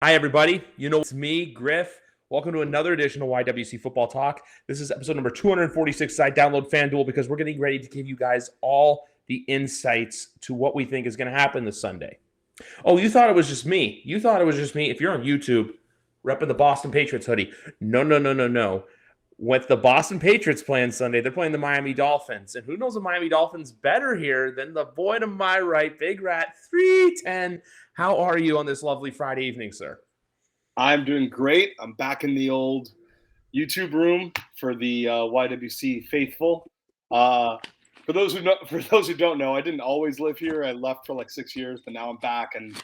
Hi, everybody. You know, it's me, Griff. Welcome to another edition of YWC Football Talk. This is episode number 246. I download FanDuel because we're getting ready to give you guys all the insights to what we think is going to happen this Sunday. Oh, you thought it was just me. You thought it was just me. If you're on YouTube, repping the Boston Patriots hoodie. No, no, no, no, no. With the Boston Patriots playing Sunday, they're playing the Miami Dolphins. And who knows the Miami Dolphins better here than the boy to my right, BigRat 310. How are you on this lovely Friday evening, sir? I'm doing great. I'm back in the old YouTube room for the YWC faithful. For those who don't know, I didn't always live here. I left for like 6 years, but now I'm back and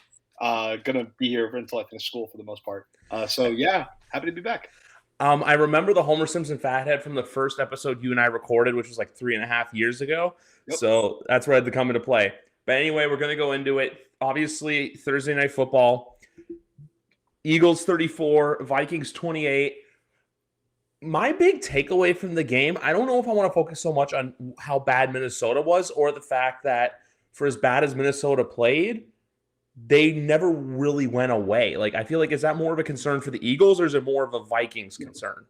gonna be here until I finish school for the most part. So yeah, happy to be back. I remember the Homer Simpson fathead from the first episode you and I recorded, which was like 3.5 years ago. Yep. So that's where I had to come into play. But anyway, we're going to go into it. Obviously, Thursday Night Football. Eagles 34, Vikings 28. My big takeaway from the game, I don't know if I want to focus so much on how bad Minnesota was or the fact that for as bad as Minnesota played, they never really went away. Like, I feel like, is that more of a concern for the Eagles or is it more of a Vikings concern?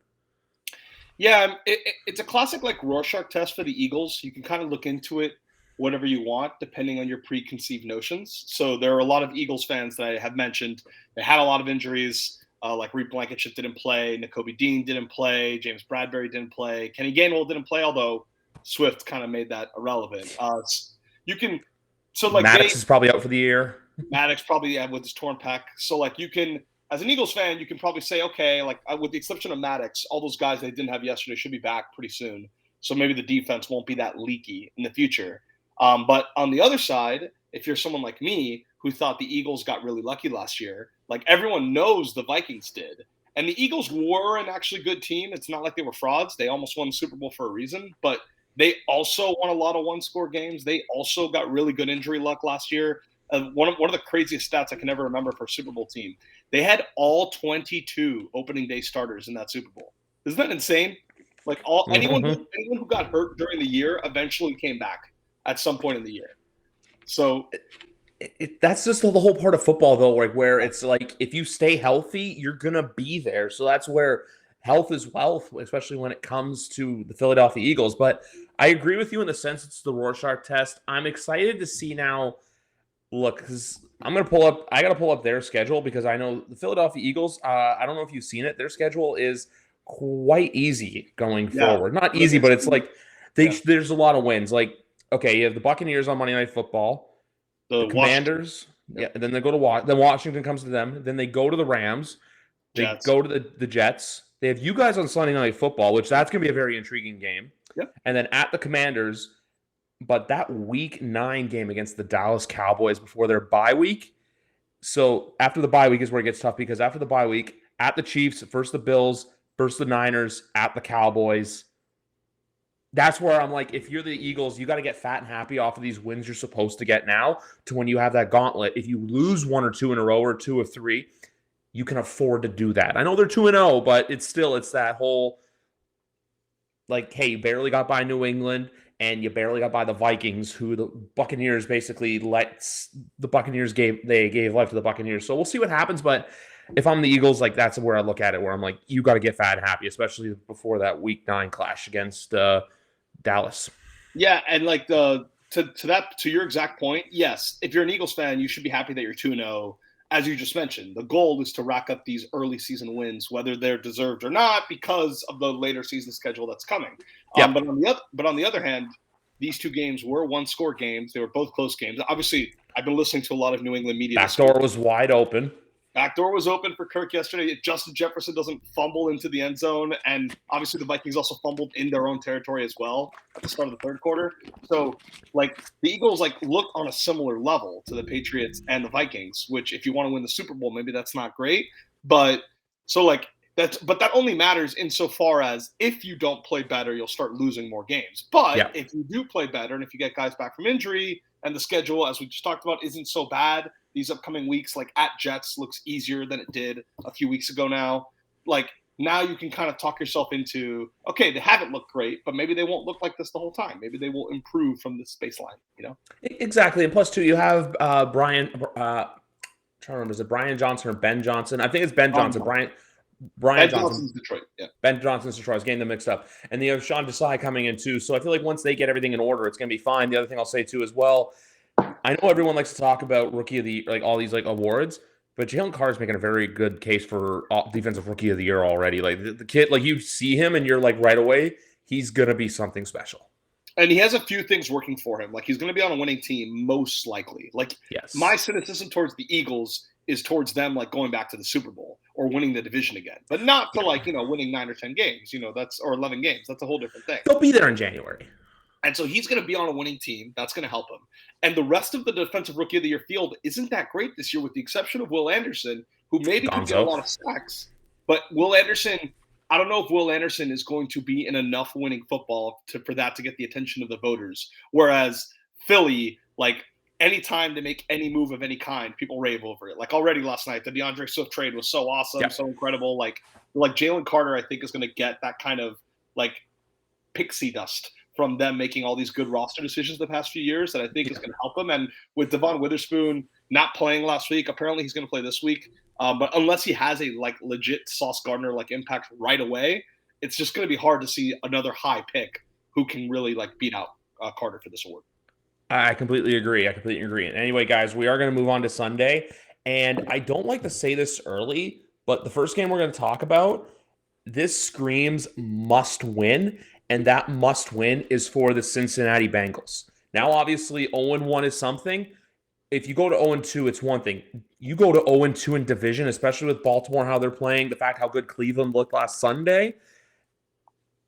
Yeah, it's a classic like Rorschach test for the Eagles. You can kind of look into it whatever you want, depending on your preconceived notions. So there are a lot of Eagles fans that I have mentioned. They had a lot of injuries, like Reed Blankenship didn't play, Nakobe Dean didn't play, James Bradbury didn't play, Kenny Gainwell didn't play, although Swift kind of made that irrelevant. You can so like Maddox is probably out for the year. Maddox probably with his torn pec. So like you can, as an Eagles fan, you can probably say, okay, like with the exception of Maddox, all those guys they didn't have yesterday should be back pretty soon. So maybe the defense won't be that leaky in the future. But on the other side, if you're someone like me who thought the Eagles got really lucky last year, like everyone knows the Vikings did. And the Eagles were an actually good team. It's not like they were frauds. They almost won the Super Bowl for a reason. But they also won a lot of one-score games. They also got really good injury luck last year. One of the craziest stats I can ever remember for a Super Bowl team. They had all 22 opening day starters in that Super Bowl. Isn't that insane? Like anyone who got hurt during the year eventually came back at some point in the year. So that's just the whole part of football, though, where it's like if you stay healthy, you're gonna be there. So that's where health is wealth, especially when it comes to the Philadelphia Eagles. But I agree with you in the sense it's the Rorschach test. I'm excited to see now. Look, because I got to pull up their schedule because I know the Philadelphia Eagles, I don't know if you've seen it. Their schedule is quite easy going forward. Not easy, but it's like there's a lot of wins. Like, okay, you have the Buccaneers on Monday Night Football, the Commanders, and then they go to then Washington comes to them. Then they go to the Rams. They go to the Jets. They have you guys on Sunday Night Football, which that's going to be a very intriguing game. Yep. And then at the Commanders. But that week 9 game against the Dallas Cowboys before their bye week. So after the bye week is where it gets tough because after the bye week, at the Chiefs, first the Bills, first the Niners, at the Cowboys. That's where I'm like, if you're the Eagles, you got to get fat and happy off of these wins you're supposed to get now to when you have that gauntlet. If you lose 1 or 2 in a row or 2 or 3, you can afford to do that. I know they're 2-0, but it's that whole like, hey, you barely got by New England. And you barely got by the Vikings, who the Buccaneers basically gave life to the Buccaneers. So we'll see what happens. But if I'm the Eagles, like that's where I look at it, where I'm like, you got to get fat and happy, especially before that week 9 clash against Dallas. Yeah, and like to your exact point, yes, if you're an Eagles fan, you should be happy that you're 2-0. As you just mentioned, the goal is to rack up these early season wins, whether they're deserved or not, because of the later season schedule that's coming. Yep. But on the other hand, these 2 games were one-score games. They were both close games. Obviously, I've been listening to a lot of New England media. Backdoor was wide open. Backdoor was open for Kirk yesterday. Justin Jefferson doesn't fumble into the end zone. And obviously the Vikings also fumbled in their own territory as well at the start of the third quarter. So, like, the Eagles, like, look on a similar level to the Patriots and the Vikings, which if you want to win the Super Bowl, maybe that's not great. But so, like, that only matters insofar as if you don't play better, you'll start losing more games. But if you do play better and if you get guys back from injury and the schedule, as we just talked about, isn't so bad – these upcoming weeks, like at Jets, looks easier than it did a few weeks ago now. Like now you can kind of talk yourself into, okay, they haven't looked great, but maybe they won't look like this the whole time. Maybe they will improve from this baseline, you know? Exactly. And plus, too, you have trying to remember, is it Brian Johnson or Ben Johnson? I think it's Ben Johnson. Brian Ben Johnson. Johnson's Detroit. Yeah. Ben Johnson's Detroit. I was getting them mixed up. And you have Sean Desai coming in too. So I feel like once they get everything in order, it's going to be fine. The other thing I'll say too as well, I know everyone likes to talk about rookie of the like all these like awards, but Jalen Carter's making a very good case for defensive rookie of the year already. Like the kid, like you see him and you're like right away, he's going to be something special. And he has a few things working for him. Like he's going to be on a winning team, most likely. Like my cynicism towards the Eagles is towards them like going back to the Super Bowl or winning the division again, but not for like, winning 9 or 10 games, or 11 games. That's a whole different thing. They'll be there in January. And so he's going to be on a winning team. That's going to help him. And the rest of the defensive rookie of the year field isn't that great this year with the exception of Will Anderson, who maybe could get a lot of sacks. But Will Anderson, I don't know if Will Anderson is going to be in enough winning football for that to get the attention of the voters. Whereas Philly, like, anytime they make any move of any kind, people rave over it. Like already last night, the DeAndre Swift trade was so awesome, so incredible. Like Jalen Carter, I think, is going to get that kind of like pixie dust from them making all these good roster decisions the past few years that I think is going to help them. And with Devon Witherspoon not playing last week, apparently he's going to play this week. But unless he has a like legit Sauce Gardner like impact right away, it's just going to be hard to see another high pick who can really like beat out Carter for this award. I completely agree. And anyway, guys, we are going to move on to Sunday. And I don't like to say this early, but the first game we're going to talk about, this screams must win. And that must win is for the Cincinnati Bengals. Now, obviously, 0-1 is something. If you go to 0-2, it's one thing. You go to 0-2 in division, especially with Baltimore, how they're playing, the fact how good Cleveland looked last Sunday,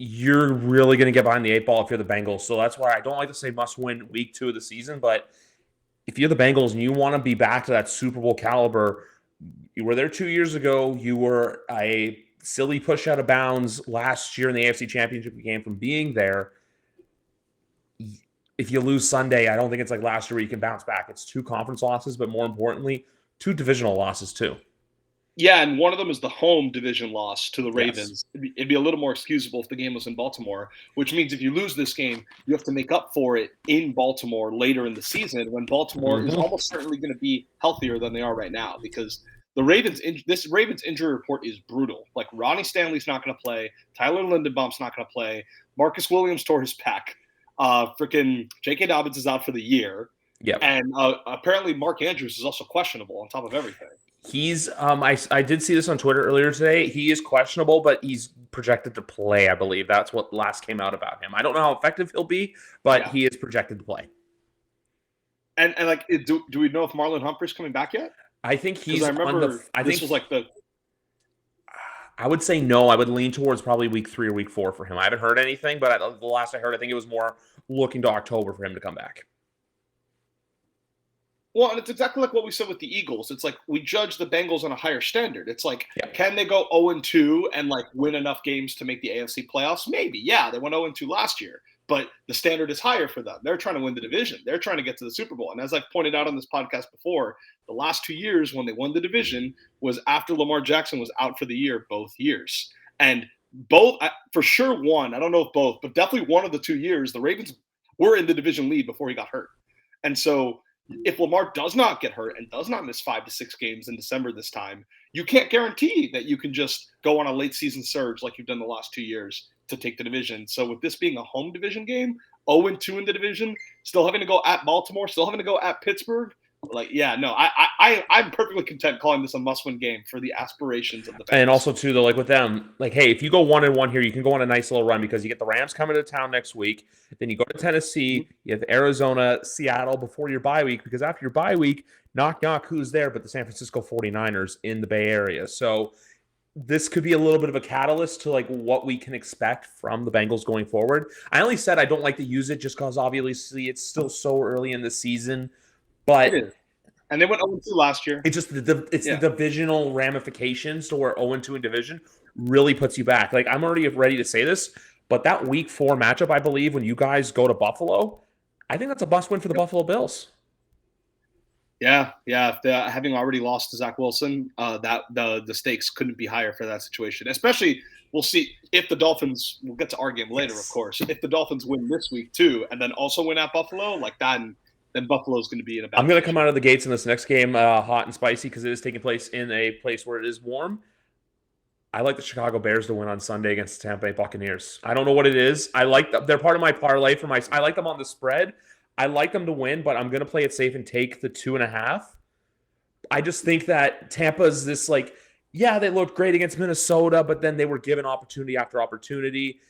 you're really going to get behind the 8 ball if you're the Bengals. So that's why I don't like to say must win week 2 of the season. But if you're the Bengals and you want to be back to that Super Bowl caliber, you were there 2 years ago. You were a silly push out of bounds last year in the AFC Championship game from being there. If you lose Sunday, I don't think it's like last year where you can bounce back. It's 2 conference losses, but more importantly, 2 divisional losses too. Yeah, and one of them is the home division loss to the Ravens. Yes. It'd be a little more excusable if the game was in Baltimore, which means if you lose this game, you have to make up for it in Baltimore later in the season when Baltimore is almost certainly going to be healthier than they are right now because the Ravens injury report is brutal. Like Ronnie Stanley's not going to play, Tyler Lindenbaum's not going to play, Marcus Williams tore his pec, freaking J.K. Dobbins is out for the year, and apparently Mark Andrews is also questionable on top of everything. He's I did see this on Twitter earlier today. He is questionable, but he's projected to play, I believe. That's what last came out about him. I don't know how effective he'll be, but he is projected to play. And like, do we know if Marlon Humphrey's coming back yet? I think he's I remember I would say no. I would lean towards probably week 3 or week 4 for him. I haven't heard anything, but the last I heard, I think it was more looking to October for him to come back. Well, and it's exactly like what we said with the Eagles. It's like we judge the Bengals on a higher standard. It's like, can they go 0-2 and like win enough games to make the AFC playoffs? Maybe. Yeah, they went 0-2 last year, but the standard is higher for them. They're trying to win the division. They're trying to get to the Super Bowl. And as I've pointed out on this podcast before, the last 2 years when they won the division was after Lamar Jackson was out for the year both years. And both, for sure one, I don't know if both, but definitely one of the 2 years, the Ravens were in the division lead before he got hurt. And so if Lamar does not get hurt and does not miss 5 to 6 games in December this time, you can't guarantee that you can just go on a late season surge like you've done the last 2 years to take the division. So with this being a home division game, 0-2 in the division, still having to go at Baltimore, still having to go at Pittsburgh, I'm perfectly content calling this a must-win game for the aspirations of the Bengals. And also too, though, like with them, like, hey, if you go 1-1 here, you can go on a nice little run because you get the Rams coming to town next week. Then you go to Tennessee, you have Arizona, Seattle before your bye week, because after your bye week, knock, who's there but the San Francisco 49ers in the Bay Area. So this could be a little bit of a catalyst to like what we can expect from the Bengals going forward. I only said I don't like to use it just because obviously it's still so early in the season. But and they went 0-2 last year. It's just the divisional ramifications to where 0-2 in division really puts you back. Like I'm already ready to say this, but that week 4 matchup, I believe, when you guys go to Buffalo, I think that's a must win for the Buffalo Bills. Yeah. Having already lost to Zach Wilson, that the stakes couldn't be higher for that situation. Especially, we'll see if the Dolphins. We'll get to our game later, of course. If the Dolphins win this week too, and then also win at Buffalo, like that. then Buffalo's going to be in a bad I'm going to come position. out of the gates in this next game hot and spicy because it is taking place in a place where it is warm. I like the Chicago Bears to win on Sunday against the Tampa Bay Buccaneers. I don't know what it is. I like them. They're part of my parlay for my. I like them on the spread. I like them to win, but I'm going to play it safe and take the 2.5. I just think that Tampa's this like, yeah, they looked great against Minnesota, but then they were given opportunity after opportunity.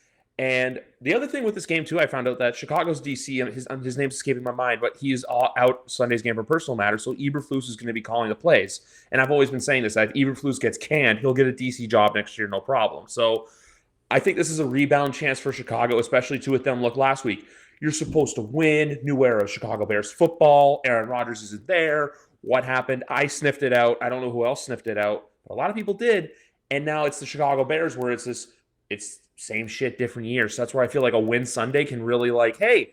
And the other thing with this game too, I found out that Chicago's DC, his name's escaping my mind, but he's out Sunday's game for personal matters. So Eberflus is going to be calling the plays. And I've always been saying this: that if Eberflus gets canned, he'll get a DC job next year, no problem. So I think this is a rebound chance for Chicago, especially to with them look last week. You're supposed to win. New era of Chicago Bears football. Aaron Rodgers isn't there. What happened? I sniffed it out. I don't know who else sniffed it out, but a lot of people did. And now it's the Chicago Bears where it's same shit, different year. So that's where I feel like a win Sunday can really like, hey,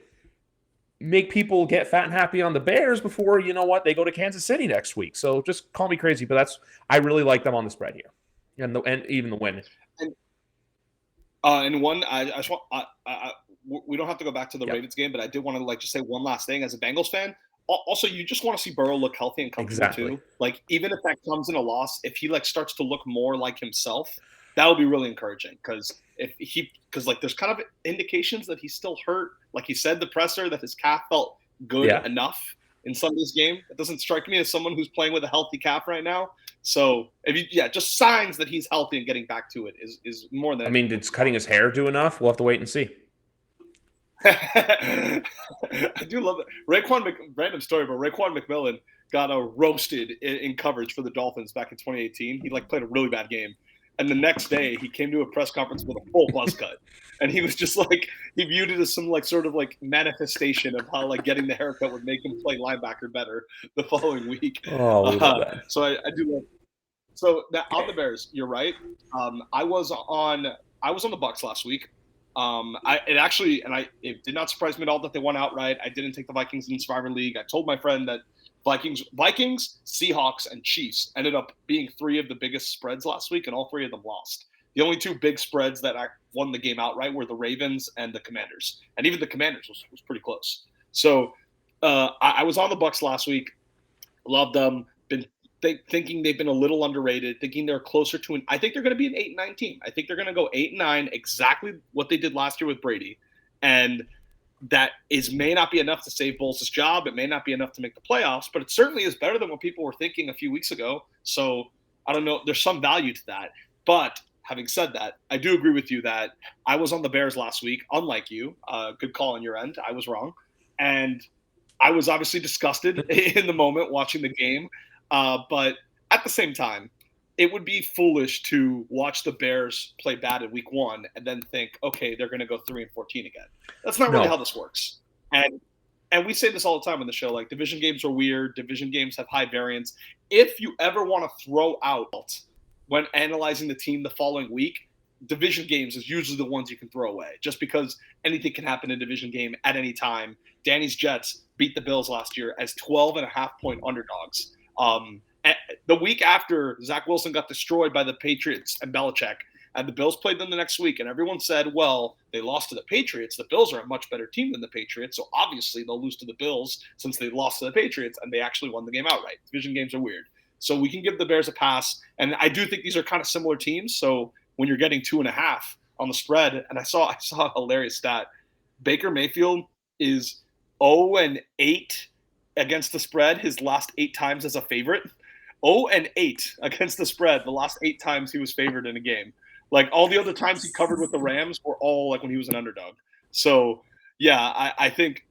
make people get fat and happy on the Bears before, you know what, they go to Kansas City next week. So just call me crazy, but I really like them on the spread here. And even the win. And one, I just want, we don't have to go back to the Ravens game, but I did want to like just say one last thing as a Bengals fan. Also, you just want to see Burrow look healthy and comfortable too. Like even if that comes in a loss, if he like starts to look more like himself, that would be really encouraging because like there's kind of indications that he's still hurt. Like he said, the presser that his calf felt good enough in Sunday's game. It doesn't strike me as someone who's playing with a healthy calf right now. So just signs that he's healthy and getting back to it is more than. I mean, did cutting his hair do enough? We'll have to wait and see. I do love it. Random story, but Raekwon McMillan got roasted in coverage for the Dolphins back in 2018. He like played a really bad game. And the next day he came to a press conference with a full buzz cut. And he was just like, he viewed it as some like sort of like manifestation of how like getting the haircut would make him play linebacker better the following week. Oh, we love that. So I do love. So that, on the Bears, you're right. I was on the Bucs last week. It did not surprise me at all that they won outright. I didn't take the Vikings in Survivor League. I told my friend that Vikings, Seahawks, and Chiefs ended up being three of the biggest spreads last week, and all three of them lost. The only two big spreads that won the game outright were the Ravens and the Commanders, and even the Commanders was pretty close. So I was on the Bucs last week. Loved them. Been thinking they've been a little underrated. Thinking they're closer to I think they're going to be an 8-9 team. I think they're going to go 8-9, exactly what they did last year with Brady, and that may not be enough to save Bowles' job. It may not be enough to make the playoffs, but it certainly is better than what people were thinking a few weeks ago. So I don't know. There's some value to that. But having said that, I do agree with you that I was on the Bears last week, unlike you. Good call on your end. I was wrong. And I was obviously disgusted in the moment watching the game. But at the same time, it would be foolish to watch the Bears play bad in week 1 and then think, okay, they're going to go 3-14 again. That's not really how this works. And we say this all the time on the show, like division games are weird. Division games have high variance. If you ever want to throw out when analyzing the team the following week, division games is usually the ones you can throw away just because anything can happen in a division game at any time. Danny's Jets beat the Bills last year as 12.5-point underdogs. The week after Zach Wilson got destroyed by the Patriots and Belichick, and the Bills played them the next week, and everyone said, well, they lost to the Patriots. The Bills are a much better team than the Patriots, so obviously they'll lose to the Bills since they lost to the Patriots, and they actually won the game outright. Division games are weird. So we can give the Bears a pass, and I do think these are kind of similar teams, so when you're getting 2.5 on the spread, and I saw a hilarious stat. Baker Mayfield is 0-8 against the spread his last 8 times as a favorite. 0-8 against the spread the last 8 times he was favored in a game. Like all the other times he covered with the Rams were all like when he was an underdog. So yeah, I think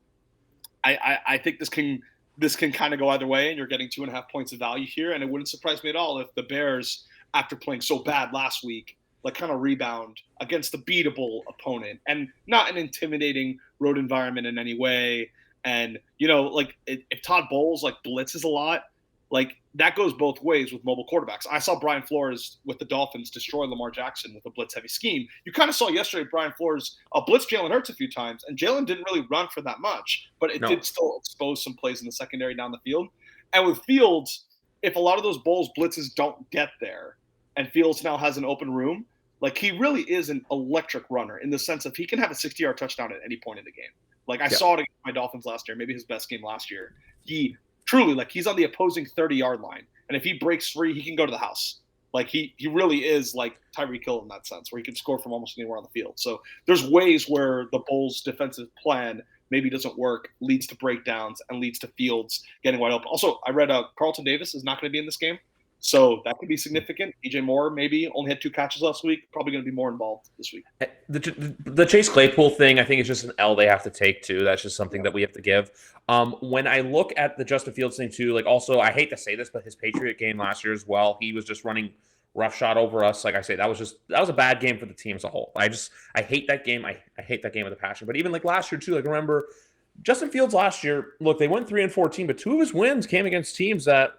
this can kind of go either way, and you're getting 2.5 points of value here. And it wouldn't surprise me at all if the Bears, after playing so bad last week, like kind of rebound against a beatable opponent and not an intimidating road environment in any way. And, like if Todd Bowles like blitzes a lot, like that goes both ways with mobile quarterbacks. I saw Brian Flores with the Dolphins destroy Lamar Jackson with a blitz-heavy scheme. You kind of saw yesterday Brian Flores blitz Jalen Hurts a few times, and Jalen didn't really run for that much, but it did still expose some plays in the secondary down the field. And with Fields, if a lot of those Bowles blitzes don't get there, and Fields now has an open room, like he really is an electric runner in the sense of he can have a 60-yard touchdown at any point in the game. Like I saw it against my Dolphins last year, maybe his best game last year. He truly, like, he's on the opposing 30-yard line, and if he breaks free, he can go to the house. Like he really is like Tyreek Hill in that sense, where he can score from almost anywhere on the field. So there's ways where the Bulls' defensive plan maybe doesn't work, leads to breakdowns, and leads to Fields getting wide open. Also, I read Carlton Davis is not going to be in this game, so that could be significant. DJ Moore maybe only had 2 catches last week, probably going to be more involved this week. The Chase Claypool thing, I think it's just an L they have to take too. That's just something that we have to give. When I look at the Justin Fields thing too, like also I hate to say this, but his Patriot game last year as well, he was just running roughshod over us. Like I say, that was a bad game for the team as a whole. I hate that game. I hate that game with a passion. But even like last year too, like remember Justin Fields last year, look, they went 3-14, but 2 of his wins came against teams that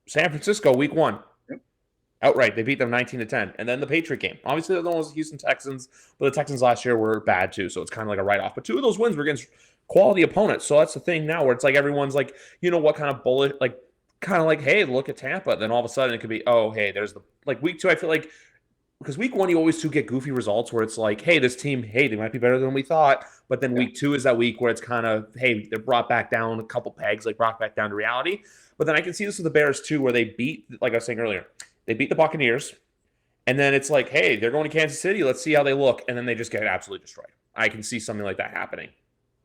San Francisco week 1. Outright, they beat them 19-10. And then the Patriot game. Obviously, the one was the Houston Texans, but the Texans last year were bad too, so it's kind of like a write-off. But 2 of those wins were against quality opponents. So that's the thing now where it's like everyone's like, you know what kind of bullet, like kind of like, hey, look at Tampa. Then all of a sudden it could be, oh, hey, there's the like week 2. I feel like because week 1 you always do get goofy results where it's like, hey, this team, hey, they might be better than we thought. But then week 2 is that week where it's kind of, hey, they're brought back down a couple pegs, like brought back down to reality. But then I can see this with the Bears too, where they beat, like I was saying earlier, they beat the Buccaneers. And then it's like, hey, they're going to Kansas City. Let's see how they look. And then they just get absolutely destroyed. I can see something like that happening.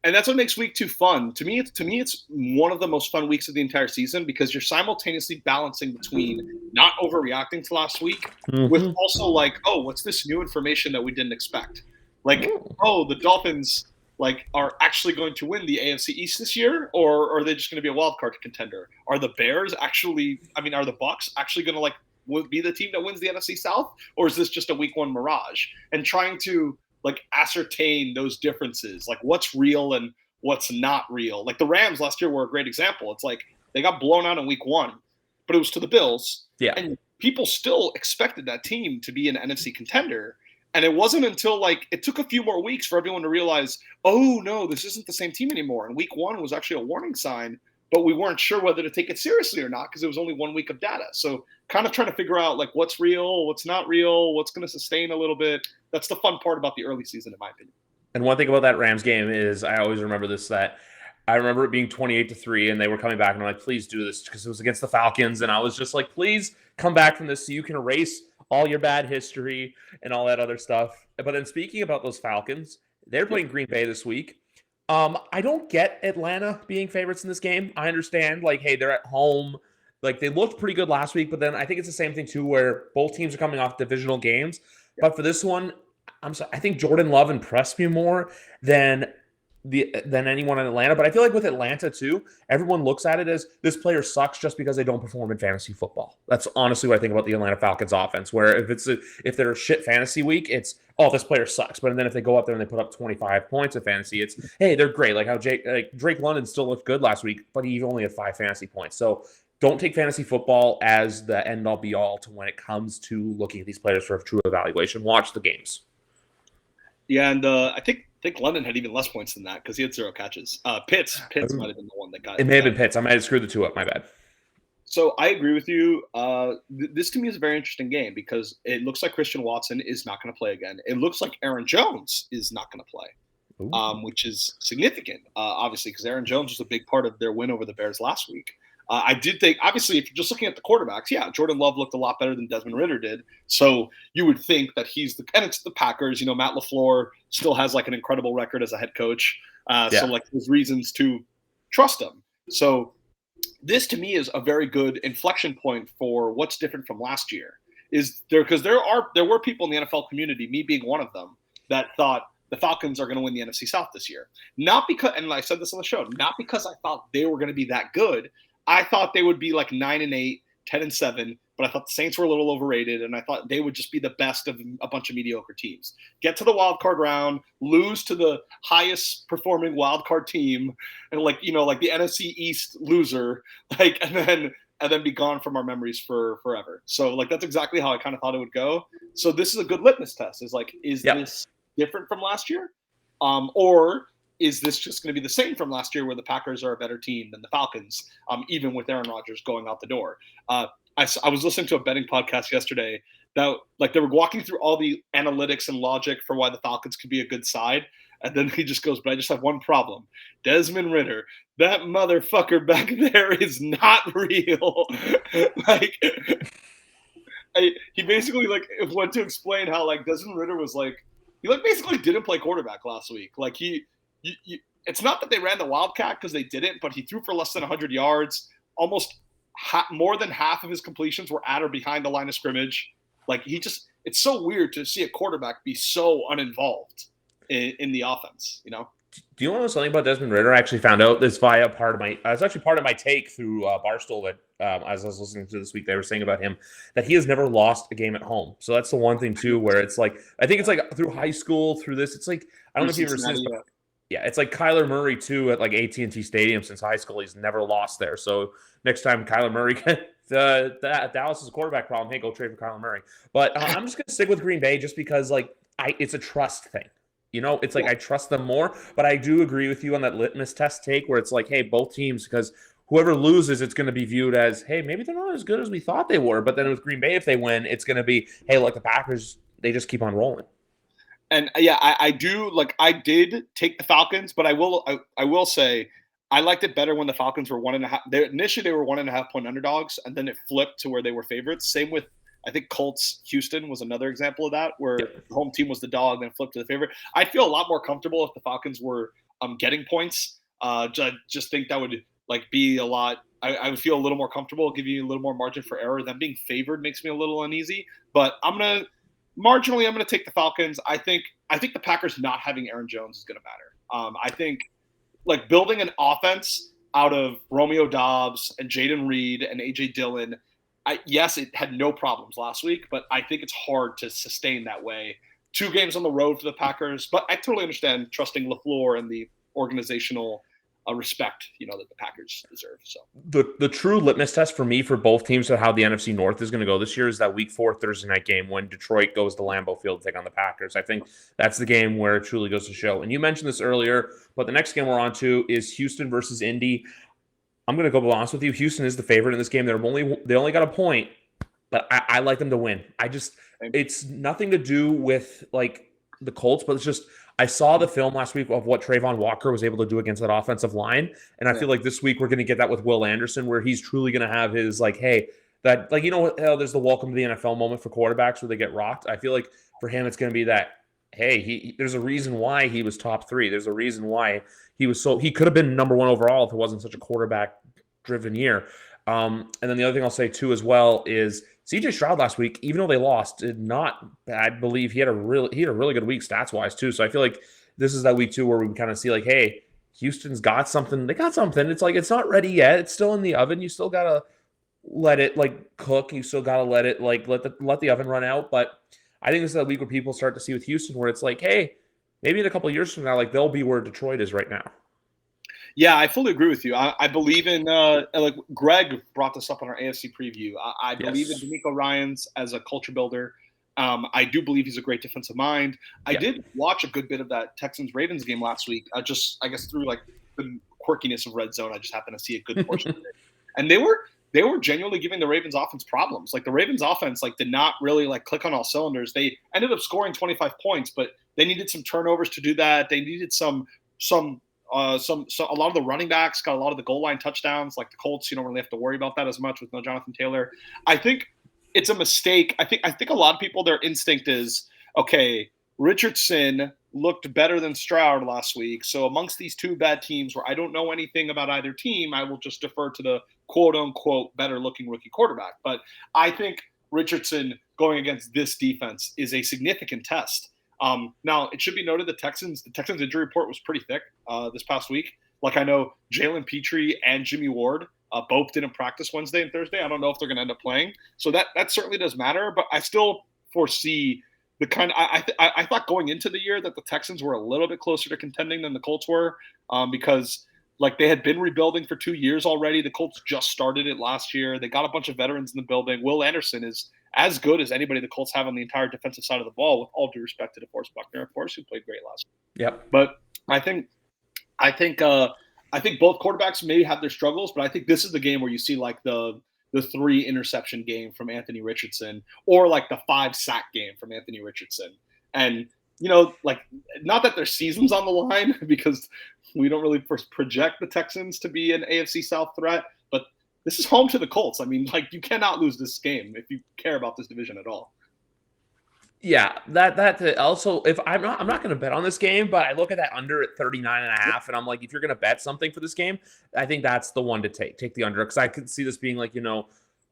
And that's what makes week 2 fun. To me, it's one of the most fun weeks of the entire season because you're simultaneously balancing between not overreacting to last week with also like, oh, what's this new information that we didn't expect? Like, oh, the Dolphins like are actually going to win the AFC East this year, or are they just going to be a wild card contender? Are the Bears actually? I mean, are the Bucs actually going to like be the team that wins the NFC South, or is this just a week 1 mirage? And trying to like ascertain those differences, like what's real and what's not real. Like the Rams last year were a great example. It's like they got blown out in week 1, but it was to the Bills. Yeah. And people still expected that team to be an NFC contender. And it wasn't until like it took a few more weeks for everyone to realize, oh no, this isn't the same team anymore. And week 1 was actually a warning sign, but we weren't sure whether to take it seriously or not because it was only 1 week of data. So kind of trying to figure out like what's real, what's not real, what's going to sustain a little bit. That's the fun part about the early season, in my opinion. And one thing about that Rams game is I always remember this, that I remember it being 28-3 and they were coming back and I'm like, please do this because it was against the Falcons. And I was just like, please come back from this so you can erase all your bad history and all that other stuff. But then speaking about those Falcons, they're playing Green Bay this week. I don't get Atlanta being favorites in this game. I understand, like, hey, they're at home. Like, they looked pretty good last week, but then I think it's the same thing, too, where both teams are coming off divisional games. But for this one, I think Jordan Love impressed me more than anyone in Atlanta. But I feel like with Atlanta, too, everyone looks at it as this player sucks just because they don't perform in fantasy football. That's honestly what I think about the Atlanta Falcons offense, where if they're a shit fantasy week, it's, oh, this player sucks. But then if they go up there and they put up 25 points of fantasy, it's, hey, they're great. Like how Drake London still looked good last week, but he only had 5 fantasy points. So don't take fantasy football as the end-all be-all to when it comes to looking at these players for a true evaluation. Watch the games. Yeah, and I think London had even less points than that because he had 0 catches. Pitts might have been the one that got it. It may have been Pitts. I might have screwed the 2 up. My bad. So I agree with you. This to me is a very interesting game because it looks like Christian Watson is not going to play again. It looks like Aaron Jones is not going to play, which is significant, obviously, because Aaron Jones was a big part of their win over the Bears last week. I did think, obviously, if you're just looking at the quarterbacks, yeah, Jordan Love looked a lot better than Desmond Ridder did. So you would think that and it's the Packers. You know, Matt LaFleur still has like an incredible record as a head coach. So like there's reasons to trust him. So this to me is a very good inflection point for what's different from last year. Because there were people in the NFL community, me being one of them, that thought the Falcons are going to win the NFC South this year. Not because, and I said this on the show, not because I thought they were going to be that good. I thought they would be like 9-8, 10-7, but I thought the Saints were a little overrated, and I thought they would just be the best of a bunch of mediocre teams. Get to the wild card round, lose to the highest performing wild card team, and like the NFC East loser, and then be gone from our memories for forever. So like that's exactly how I kind of thought it would go. So this is a good litmus test. Is this different from last year, or is this just going to be the same from last year where the Packers are a better team than the Falcons, even with Aaron Rodgers going out the door? I was listening to a betting podcast yesterday that like they were walking through all the analytics and logic for why the Falcons could be a good side. And then he just goes, but I just have one problem. Desmond Ridder, that motherfucker back there is not real. Like, he basically like went to explain how like Desmond Ridder was like, he like basically didn't play quarterback last week. Like it's not that they ran the Wildcat because they didn't, but he threw for less than 100 yards. Almost more than half of his completions were at or behind the line of scrimmage. Like it's so weird to see a quarterback be so uninvolved in the offense, you know? Do you want to know something about Desmond Ridder? I actually found out this via part of my. It's actually part of my take through Barstool that as I was listening to this week, they were saying about him that he has never lost a game at home. So that's the one thing too, where it's like I think it's like through high school, through this. It's like I don't know if you've ever seen this, but yeah, it's like Kyler Murray too at like AT&T Stadium since high school. He's never lost there. So next time Kyler Murray Dallas is a quarterback problem, hey, go trade for Kyler Murray. But I'm just gonna stick with Green Bay just because like it's a trust thing. You know, it's like I trust them more, but I do agree with you on that litmus test take where it's like, hey, both teams, because whoever loses, it's going to be viewed as, hey, maybe they're not as good as we thought they were. But then with Green Bay, if they win, it's going to be, hey, look, the Packers, they just keep on rolling. And yeah, I do like I did take the Falcons, but I will say I liked it better when the Falcons were 1.5. Initially they were 1.5 point underdogs, and then it flipped to where they were favorites. Same with I think Colts Houston was another example of that, where the home team was the dog, then flipped to the favorite. I'd feel a lot more comfortable if the Falcons were getting points. Just think that would like be a lot. I would feel a little more comfortable, give you a little more margin for error. Them being favored makes me a little uneasy, but I'm gonna take the Falcons. I think the Packers not having Aaron Jones is gonna matter. I think like building an offense out of Romeo Doubs and Jaden Reed and AJ Dillon. Yes, it had no problems last week, but I think it's hard to sustain that way. 2 games on the road for the Packers, but I totally understand trusting LaFleur and the organizational respect, that the Packers deserve. So the true litmus test for me for both teams of how the NFC North is going to go this year is that Week 4 Thursday night game when Detroit goes to Lambeau Field to take on the Packers. I think that's the game where it truly goes to show. And you mentioned this earlier, but the next game we're on to is Houston versus Indy. I'm going to go be honest with you. Houston is the favorite in this game. They only got a point, but I like them to win. It's nothing to do with like the Colts, but it's just I saw the film last week of what Trayvon Walker was able to do against that offensive line, and I feel like this week we're going to get that with Will Anderson, where he's truly going to have his like, hey, that like there's the welcome to the NFL moment for quarterbacks where they get rocked. I feel like for him it's going to be that. Hey, there's a reason why he was top 3. There's a reason why he could have been number 1 overall if it wasn't such a quarterback-driven year. And then the other thing I'll say too as well is CJ Stroud last week, even though they lost, did not. I believe he had a really good week stats wise too. So I feel like this is that week 2 where we can kind of see like, hey, Houston's got something. They got something. It's like it's not ready yet. It's still in the oven. You still gotta let it like cook. You still gotta let it like let the oven run out. But I think this is a week where people start to see with Houston where it's like, hey, maybe in a couple of years from now, like they'll be where Detroit is right now. Yeah, I fully agree with you. I believe in like Greg brought this up on our AFC preview. I believe in D'Amico Ryans as a culture builder. I do believe he's a great defensive mind. I did watch a good bit of that Texans-Ravens game last week. I guess through like the quirkiness of Red Zone, I just happened to see a good portion of it. And they were genuinely giving the Ravens offense problems. Like the Ravens offense did not really like click on all cylinders. They ended up scoring 25 points, but they needed some turnovers to do that. They needed a lot of the running backs got a lot of the goal line touchdowns. Like the Colts, you don't really have to worry about that as much with no Jonathan Taylor. I think it's a mistake. I think a lot of people, their instinct is, okay, Richardson looked better than Stroud last week. So amongst these 2 bad teams where I don't know anything about either team, I will just defer to the quote unquote better looking rookie quarterback. But I think Richardson going against this defense is a significant test. Now it should be noted the Texans injury report was pretty thick this past week. Like I know Jalen Petrie and Jimmy Ward both didn't practice Wednesday and Thursday. I don't know if they're going to end up playing. So that certainly does matter, but I still foresee the kind I thought going into the year that the Texans were a little bit closer to contending than the Colts were because like they had been rebuilding for 2 years already. The Colts just started it last year. They got a bunch of veterans in the building. Will Anderson is as good as anybody the Colts have on the entire defensive side of the ball, with all due respect to DeForest Buckner, of course, who played great last year. Yep. But I think both quarterbacks may have their struggles, but I think this is the game where you see like the 3 interception game from Anthony Richardson or like the 5 sack game from Anthony Richardson. And like not that their season's on the line because we don't really project the Texans to be an AFC South threat, but this is home to the Colts. I mean, like you cannot lose this game if you care about this division at all. Yeah, that also, if I'm not going to bet on this game, but I look at that under at 39 and a half, and I'm like, if you're going to bet something for this game, I think that's the one to take the under, because I could see this being like,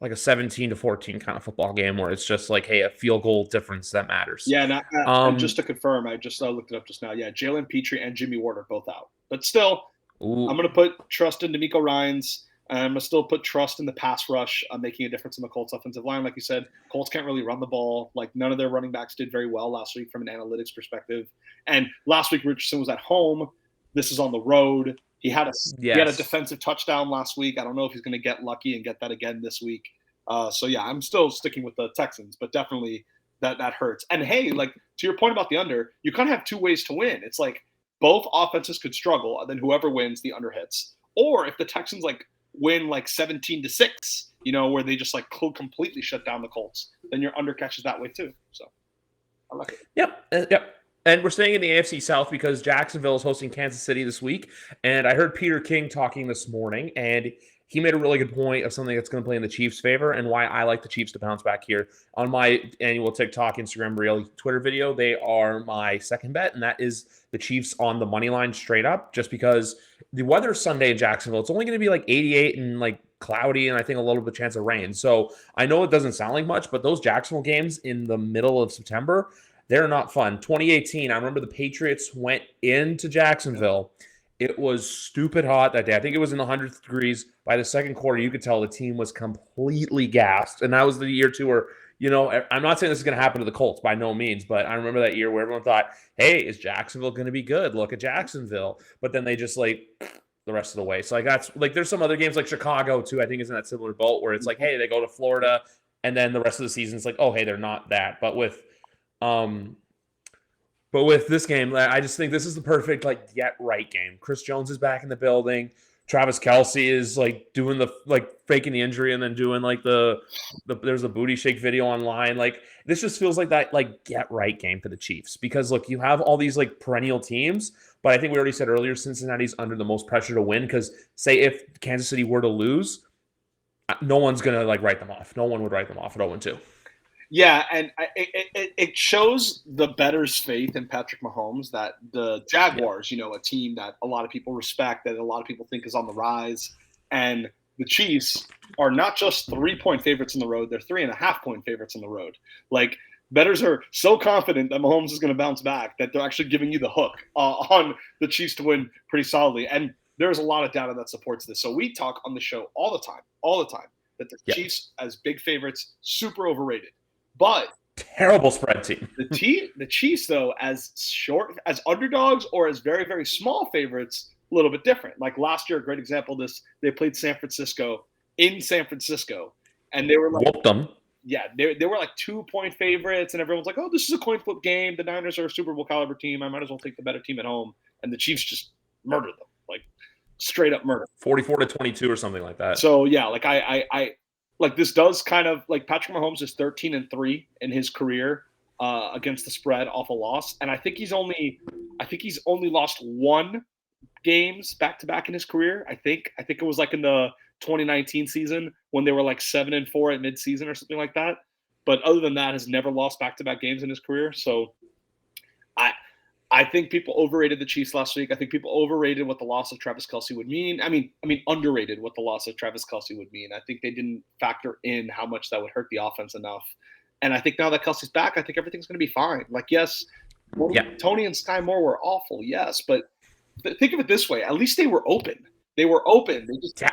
like a 17-14 kind of football game where it's just like, hey, a field goal difference that matters. Yeah, and just to confirm, I just looked it up just now. Yeah, Jalen Petrie and Jimmy Ward are both out, but still, Ooh. I'm going to put trust in D'Amico Ryans. I'm going to still put trust in the pass rush, making a difference in the Colts offensive line. Like you said, Colts can't really run the ball. Like none of their running backs did very well last week from an analytics perspective. And last week Richardson was at home. This is on the road. He had a defensive touchdown last week. I don't know if he's going to get lucky and get that again this week. So yeah, I'm still sticking with the Texans, but definitely that hurts. And hey, like to your point about the under, you kind of have two ways to win. It's like both offenses could struggle, and then whoever wins, the under hits. Or if the Texans like win like 17-6, where they just like completely shut down the Colts, then your under catches that way too. So I like it. Yep. And we're staying in the AFC South because Jacksonville is hosting Kansas City this week. And I heard Peter King talking this morning, and he made a really good point of something that's going to play in the Chiefs' favor and why I like the Chiefs to bounce back here. On my annual TikTok, Instagram Reel, Twitter video, they are my second bet, and that is the Chiefs on the money line straight up, just because the weather Sunday in Jacksonville, it's only going to be like 88 and like cloudy, and I think a little bit chance of rain. So I know it doesn't sound like much, but those Jacksonville games in the middle of September, they're not fun. 2018, I remember the Patriots went into Jacksonville. It was stupid hot that day. I think it was in the 100th degrees. By the second quarter, you could tell the team was completely gassed. And that was the year too where, I'm not saying this is going to happen to the Colts by no means, but I remember that year where everyone thought, hey, is Jacksonville going to be good? Look at Jacksonville. But then they just like the rest of the way. So like that's like there's some other games like Chicago too, I think is in that similar boat where it's like, hey, they go to Florida, and then the rest of the season it's like, oh, hey, they're not that. But with this game, I just think this is the perfect like get right game. Chris Jones is back in the building. Travis Kelce is like doing the like faking the injury and then doing like the there's a booty shake video online. Like this just feels like that like get right game for the Chiefs, because look, you have all these like perennial teams, but I think we already said earlier Cincinnati's under the most pressure to win, because say if Kansas City were to lose, no one's gonna like write them off. No one would write them off at 0-2. Yeah, and it shows the bettor's faith in Patrick Mahomes that the Jaguars, a team that a lot of people respect, that a lot of people think is on the rise, and the Chiefs are not just 3-point favorites on the road, they're 3.5-point favorites on the road. Like, bettors are so confident that Mahomes is going to bounce back that they're actually giving you the hook on the Chiefs to win pretty solidly. And there's a lot of data that supports this. So we talk on the show all the time, that the Chiefs as big favorites, super overrated. But terrible spread team. The Chiefs, though, as underdogs or as very, very small favorites, a little bit different. Like last year, a great example of this, they played San Francisco in San Francisco, and they were like, whooped them. Yeah, they were like 2-point favorites, and everyone's like, oh, this is a coin flip game. The Niners are a Super Bowl caliber team. I might as well take the better team at home. And the Chiefs just murdered them, like straight up murder. 44-22 or something like that. So yeah, like I like this does kind of like Patrick Mahomes is 13-3 in his career against the spread off a loss, and I think he's only lost one games back to back in his career. I think it was like in the 2019 season when they were like 7-4 at midseason or something like that. But other than that, has never lost back to back games in his career. So I think people overrated the Chiefs last week. I think people overrated what the loss of Travis Kelce would mean. I mean, underrated what the loss of Travis Kelce would mean. I think they didn't factor in how much that would hurt the offense enough. And I think now that Kelce's back, I think everything's going to be fine. Like, yes, Tony and Sky Moore were awful, yes, but think of it this way: at least they were open. They were open. They just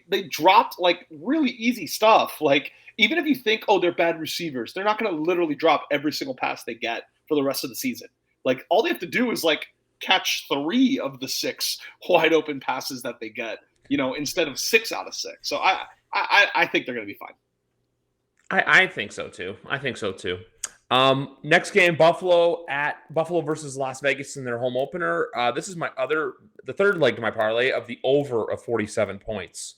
they dropped like really easy stuff. Like even if you think, oh, they're bad receivers, they're not going to literally drop every single pass they get for the rest of the season. Like all they have to do is like catch 3 of the 6 wide open passes that they get, instead of 6 out of 6. So I think they're going to be fine. I think so too. Next game, Buffalo versus Las Vegas in their home opener. This is the third leg to my parlay of the over of 47 points.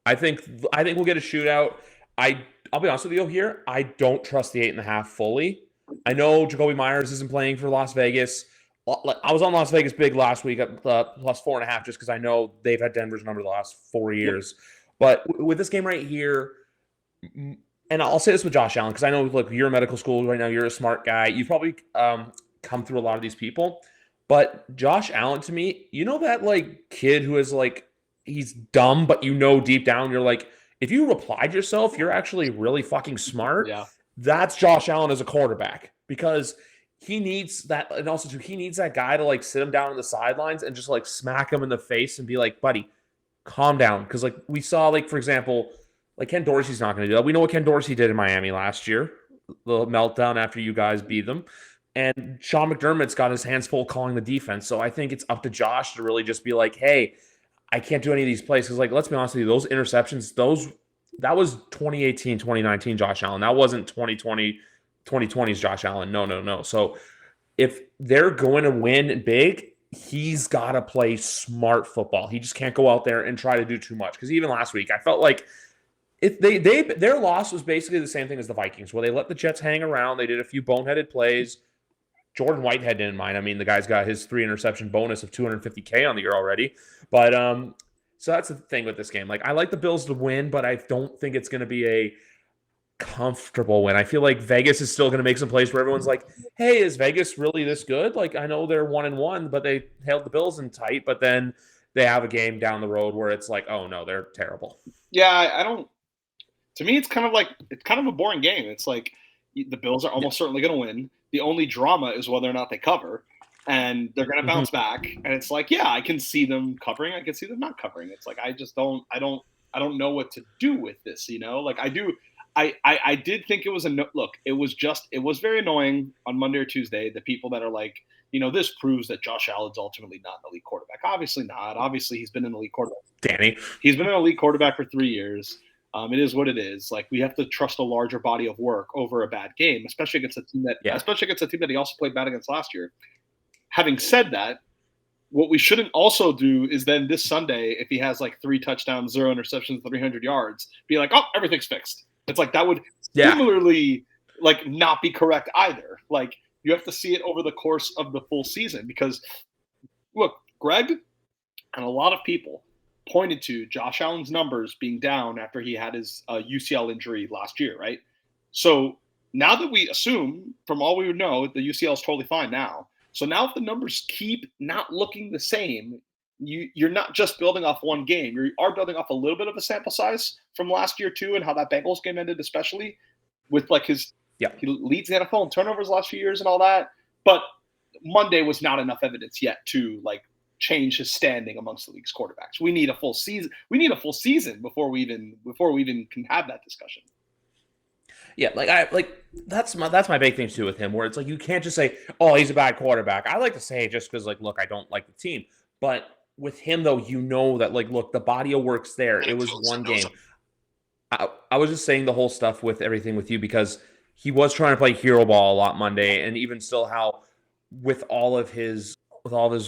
I think we'll get a shootout. I'll be honest with you here. I don't trust the 8.5 fully. I know Jacoby Myers isn't playing for Las Vegas. I was on Las Vegas big last week at plus 4.5 just because I know they've had Denver's number the last 4 years. But with this game right here, and I'll say this with Josh Allen because I know, look, you're in medical school right now. You're a smart guy. You probably come through a lot of these people. But Josh Allen, to me, you know that like kid who is like, he's dumb, but you know deep down you're like, if you replied yourself, you're actually really fucking smart. Yeah. That's Josh Allen as a quarterback because he needs that, and also too, he needs that guy to like sit him down on the sidelines and just like smack him in the face and be like, buddy, calm down. Because like we saw, like for example, like Ken Dorsey's not going to do that. We know what Ken Dorsey did in Miami last year, the meltdown after you guys beat them. And Sean McDermott's got his hands full calling the defense. So I think it's up to Josh to really just be like, hey, I can't do any of these plays. Because like, let's be honest with you, those interceptions, that was 2018, 2019 Josh Allen. That wasn't 2020, 2020's Josh Allen. No. So if they're going to win big, he's got to play smart football. He just can't go out there and try to do too much. Because even last week, I felt like if their loss was basically the same thing as the Vikings, where they let the Jets hang around. They did a few boneheaded plays. Jordan Whitehead didn't mind. I mean, the guy's got his 3 interception bonus of $250K on the year already. But so that's the thing with this game. Like, I like the Bills to win, but I don't think it's going to be a comfortable win. I feel like Vegas is still going to make some plays where everyone's like, hey, is Vegas really this good? Like, I know they're 1-1, but they held the Bills in tight, but then they have a game down the road where it's like, oh no, they're terrible. Yeah, I don't. To me, it's kind of a boring game. It's like the Bills are almost certainly going to win. The only drama is whether or not they cover, and they're going to bounce back. And it's like, yeah, I can see them covering. I can see them not covering. It's like I don't know what to do with this. You know, like I do. I did think it was look. It was very annoying on Monday or Tuesday. The people that are like, you know, this proves that Josh Allen's ultimately not an elite quarterback. Obviously not. Obviously he's been an elite quarterback. Danny, he's been an elite quarterback for 3 years. It is what it is. Like we have to trust a larger body of work over a bad game, especially against a team that he also played bad against last year. Having said that, what we shouldn't also do is then this Sunday, if he has like 3 touchdowns, 0 interceptions, 300 yards, be like, oh, everything's fixed. It's like that would similarly like not be correct either. Like you have to see it over the course of the full season because look, Greg and a lot of people pointed to Josh Allen's numbers being down after he had his UCL injury last year, right? So now that we assume, from all we would know, the UCL is totally fine now. So now if the numbers keep not looking the same, you're not just building off one game. You are building off a little bit of a sample size from last year too, and how that Bengals game ended, especially with like he leads the NFL in turnovers the last few years and all that. But Monday was not enough evidence yet to like change his standing amongst the league's quarterbacks. We need a full season. We need a full season before we even can have that discussion. Yeah, that's my big thing too with him, where it's like you can't just say, "Oh, he's a bad quarterback." I like to say it just because, like, look, I don't like the team, but with him though, you know that, like, look, the body of work's there. It was one game. I was just saying the whole stuff with everything with you because he was trying to play hero ball a lot Monday, and even still, how with all of his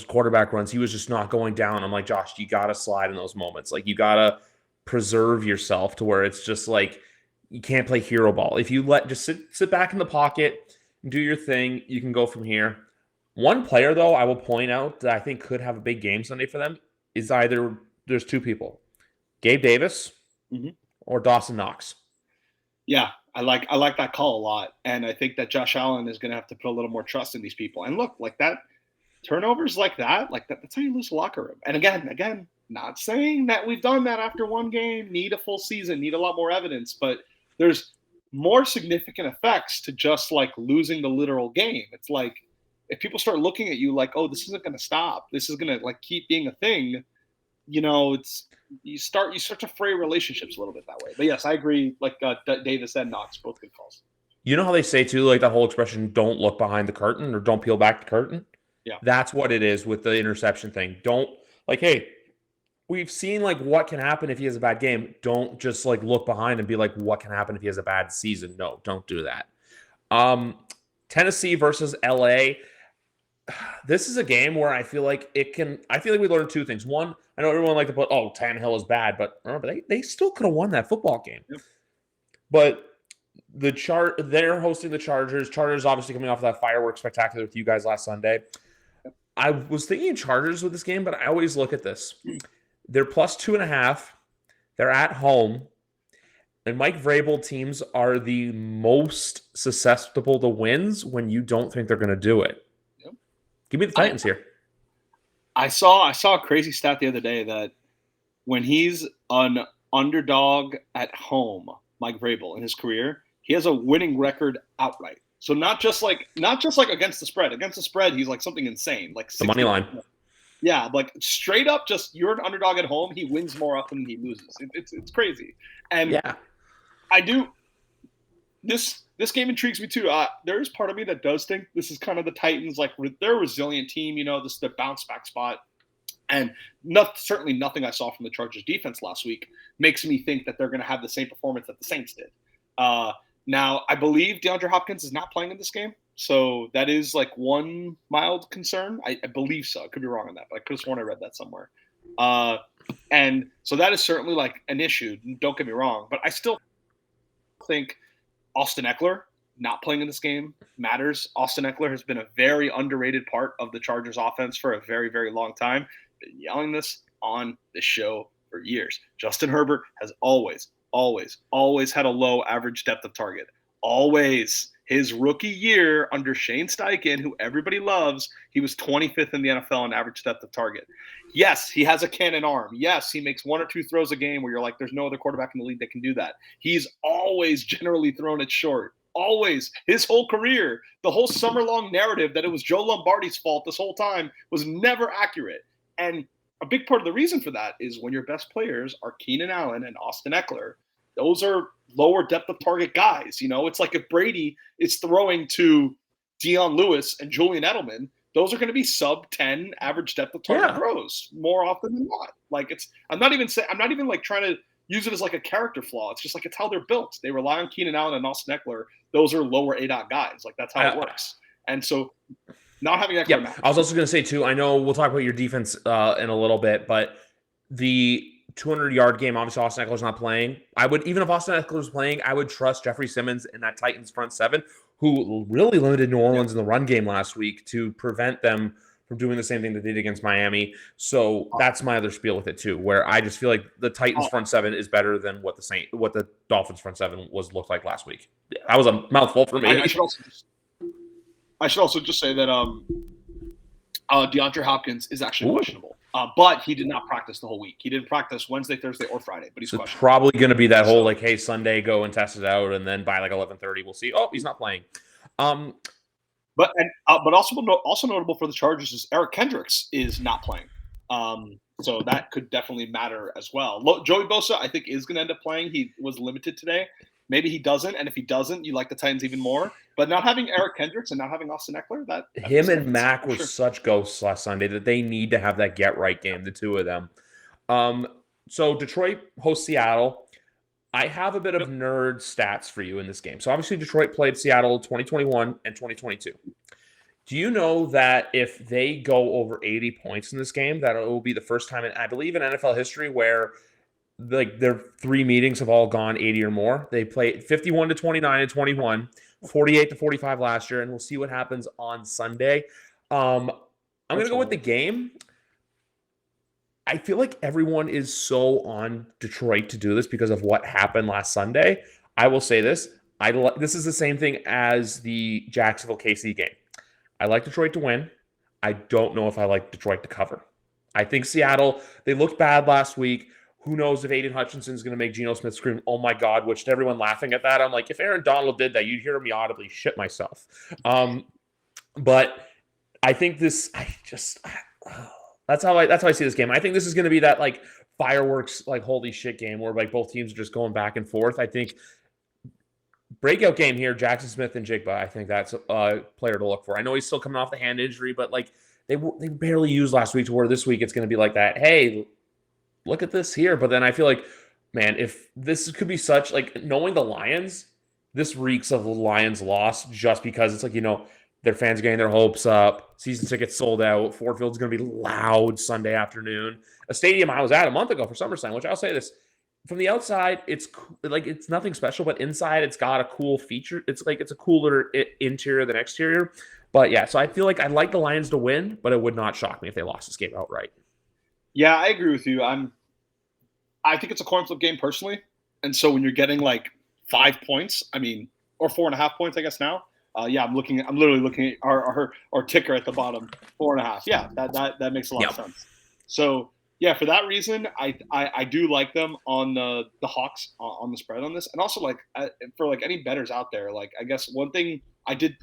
quarterback runs, he was just not going down. I'm like, Josh, you got to slide in those moments. Like, you got to preserve yourself to where it's just like, you can't play hero ball. If you just sit back in the pocket and do your thing, you can go from here. One player, though, I will point out that I think could have a big game Sunday for them is there's 2 people, Gabe Davis or Dawson Knox. Yeah, I like that call a lot. And I think that Josh Allen is going to have to put a little more trust in these people. And look, like that, turnovers like that, that's how you lose the locker room. And again, not saying that we've done that after one game, need a full season, need a lot more evidence, but there's more significant effects to just like losing the literal game. It's like if people start looking at you like, oh, this isn't going to stop, this is going to like keep being a thing, you know, you start to fray relationships a little bit that way. But yes, I agree. Like Davis and Knox, both good calls. You know how they say too, like that whole expression, "Don't look behind the curtain" or "Don't peel back the curtain." Yeah, that's what it is with the interception thing. Don't like, hey, we've seen like what can happen if he has a bad game. Don't just like look behind and be like, what can happen if he has a bad season? No, don't do that. Tennessee versus LA. This is a game where I feel like we learned 2 things. One, I know everyone like to put, oh, Tannehill is bad, but remember, they still could have won that football game. Yep. But They're hosting the Chargers. Chargers obviously coming off of that fireworks spectacular with you guys last Sunday. I was thinking Chargers with this game, but I always look at this. They're plus 2.5. They're at home. And Mike Vrabel teams are the most susceptible to wins when you don't think they're going to do it. Yep. Give me the Titans here. I saw a crazy stat the other day that when he's an underdog at home, Mike Vrabel in his career, he has a winning record outright. So not just like against the spread. Against the spread, he's like something insane, like the money line. Yeah, like straight up, just you're an underdog at home. He wins more often than he loses. It's crazy, and yeah, I do. This game intrigues me too. There is part of me that does think this is kind of the Titans, like they're a resilient team. This is the bounce back spot, and certainly nothing I saw from the Chargers defense last week makes me think that they're going to have the same performance that the Saints did. Now, I believe DeAndre Hopkins is not playing in this game, so that is like one mild concern. I believe so. I could be wrong on that, but I could have sworn I read that somewhere. And so that is certainly like an issue. Don't get me wrong, but I still think Austin Eckler not playing in this game matters. Austin Eckler has been a very underrated part of the Chargers offense for a very, very long time. Been yelling this on the show for years. Justin Herbert has always had a low average depth of target. Always. His rookie year under Shane Steichen, who everybody loves, he was 25th in the NFL in average depth of target. Yes, he has a cannon arm. Yes, he makes 1 or 2 throws a game where you're like, there's no other quarterback in the league that can do that. He's always generally thrown it short. Always. His whole career, the whole summer-long narrative that it was Joe Lombardi's fault this whole time was never accurate. And a big part of the reason for that is when your best players are Keenan Allen and Austin Eckler, those are lower depth of target guys. It's like if Brady is throwing to Deion Lewis and Julian Edelman, those are going to be sub 10 average depth of target throws more often than not. Like I'm not even like trying to use it as like a character flaw. It's just like, it's how they're built. They rely on Keenan Allen and Austin Eckler. Those are lower ADOT guys. Like that's how it works. And so not having Eckler matters. I was also going to say too, I know we'll talk about your defense in a little bit, but the 200-yard game, obviously Austin Eckler's not playing. Even if Austin Eckler's playing, I would trust Jeffrey Simmons in that Titans front seven, who really limited New Orleans in the run game last week to prevent them from doing the same thing they did against Miami. So that's my other spiel with it too, where I just feel like the Titans front seven is better than what the Dolphins front seven looked like last week. That was a mouthful for me. I should also just say that DeAndre Hopkins is actually questionable. But he did not practice the whole week. He didn't practice Wednesday, Thursday, or Friday, but he's questionable. It's probably going to be that whole like, hey, Sunday, go and test it out, and then by like 11:30, we'll see. Oh, he's not playing. But also notable for the Chargers is Eric Kendricks is not playing. So that could definitely matter as well. Joey Bosa, I think, is going to end up playing. He was limited today. Maybe he doesn't, and if he doesn't, you like the Titans even more. But not having Eric Kendricks and not having Austin Eckler, that him and Mac were such ghosts last Sunday that they need to have that get right game, the two of them. So Detroit hosts Seattle. I have a bit of nerd stats for you in this game. So obviously Detroit played Seattle 2021 and 2022. Do you know that if they go over 80 points in this game, that it will be the first time I believe in NFL history where like their 3 meetings have all gone 80 or more. They played 51-29 and 21, 48-45 last year, and we'll see what happens on Sunday. I'm going to go with the game. I feel like everyone is so on Detroit to do this because of what happened last Sunday. I will say this. This is the same thing as the Jacksonville KC game. I like Detroit to win. I don't know if I like Detroit to cover. I think Seattle, they looked bad last week. Who knows if Aiden Hutchinson is going to make Geno Smith scream, oh my God, which to everyone laughing at that, I'm like, if Aaron Donald did that, you'd hear me audibly shit myself. But I think that's how I see this game. I think this is going to be that like fireworks, like holy shit game where like both teams are just going back and forth. I think breakout game here, Jackson Smith and Jigba. I think that's a player to look for. I know he's still coming off the hand injury, but like they barely used last week to where this week it's going to be like that. Hey, look at this here. But then I feel like, man, if this could be such like knowing the Lions, this reeks of the Lions loss just because it's like, their fans are getting their hopes up. Season tickets sold out. Ford Field's going to be loud Sunday afternoon. A stadium I was at a month ago for SummerSlam, which I'll say this, from the outside, it's nothing special, but inside it's got a cool feature. It's a cooler interior than exterior. But yeah, so I feel like I'd like the Lions to win, but it would not shock me if they lost this game outright. Yeah, I agree with you. I think it's a coin flip game personally, and so when you're getting like 5 points, I mean, or 4.5 points, I guess now. Yeah, I'm literally looking at our ticker at the bottom, 4.5. Yeah, that makes a lot of sense. So yeah, for that reason, I do like them on the Hawks on the spread on this, and also like for like any bettors out there, like I guess one thing I did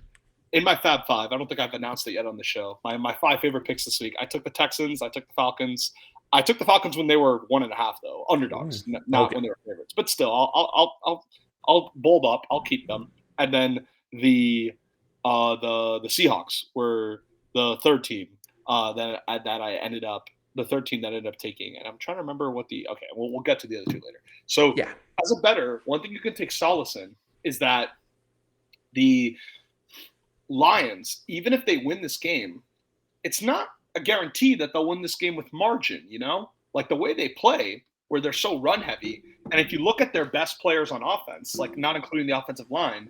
in my Fab Five, I don't think I've announced it yet on the show. My 5 favorite picks this week, I took the Texans, I took the Falcons. I took the Falcons when they were 1.5 though, underdogs, not when they were favorites. But still, I'll bulb up. I'll keep them. And then the Seahawks were the third team that I ended up taking. And I'm trying to remember what okay, we'll get to the other two later. So yeah, as a bettor, one thing you can take solace in is that the Lions, even if they win this game, it's not a guarantee that they'll win this game with margin, like the way they play, where they're so run heavy. And if you look at their best players on offense, like not including the offensive line,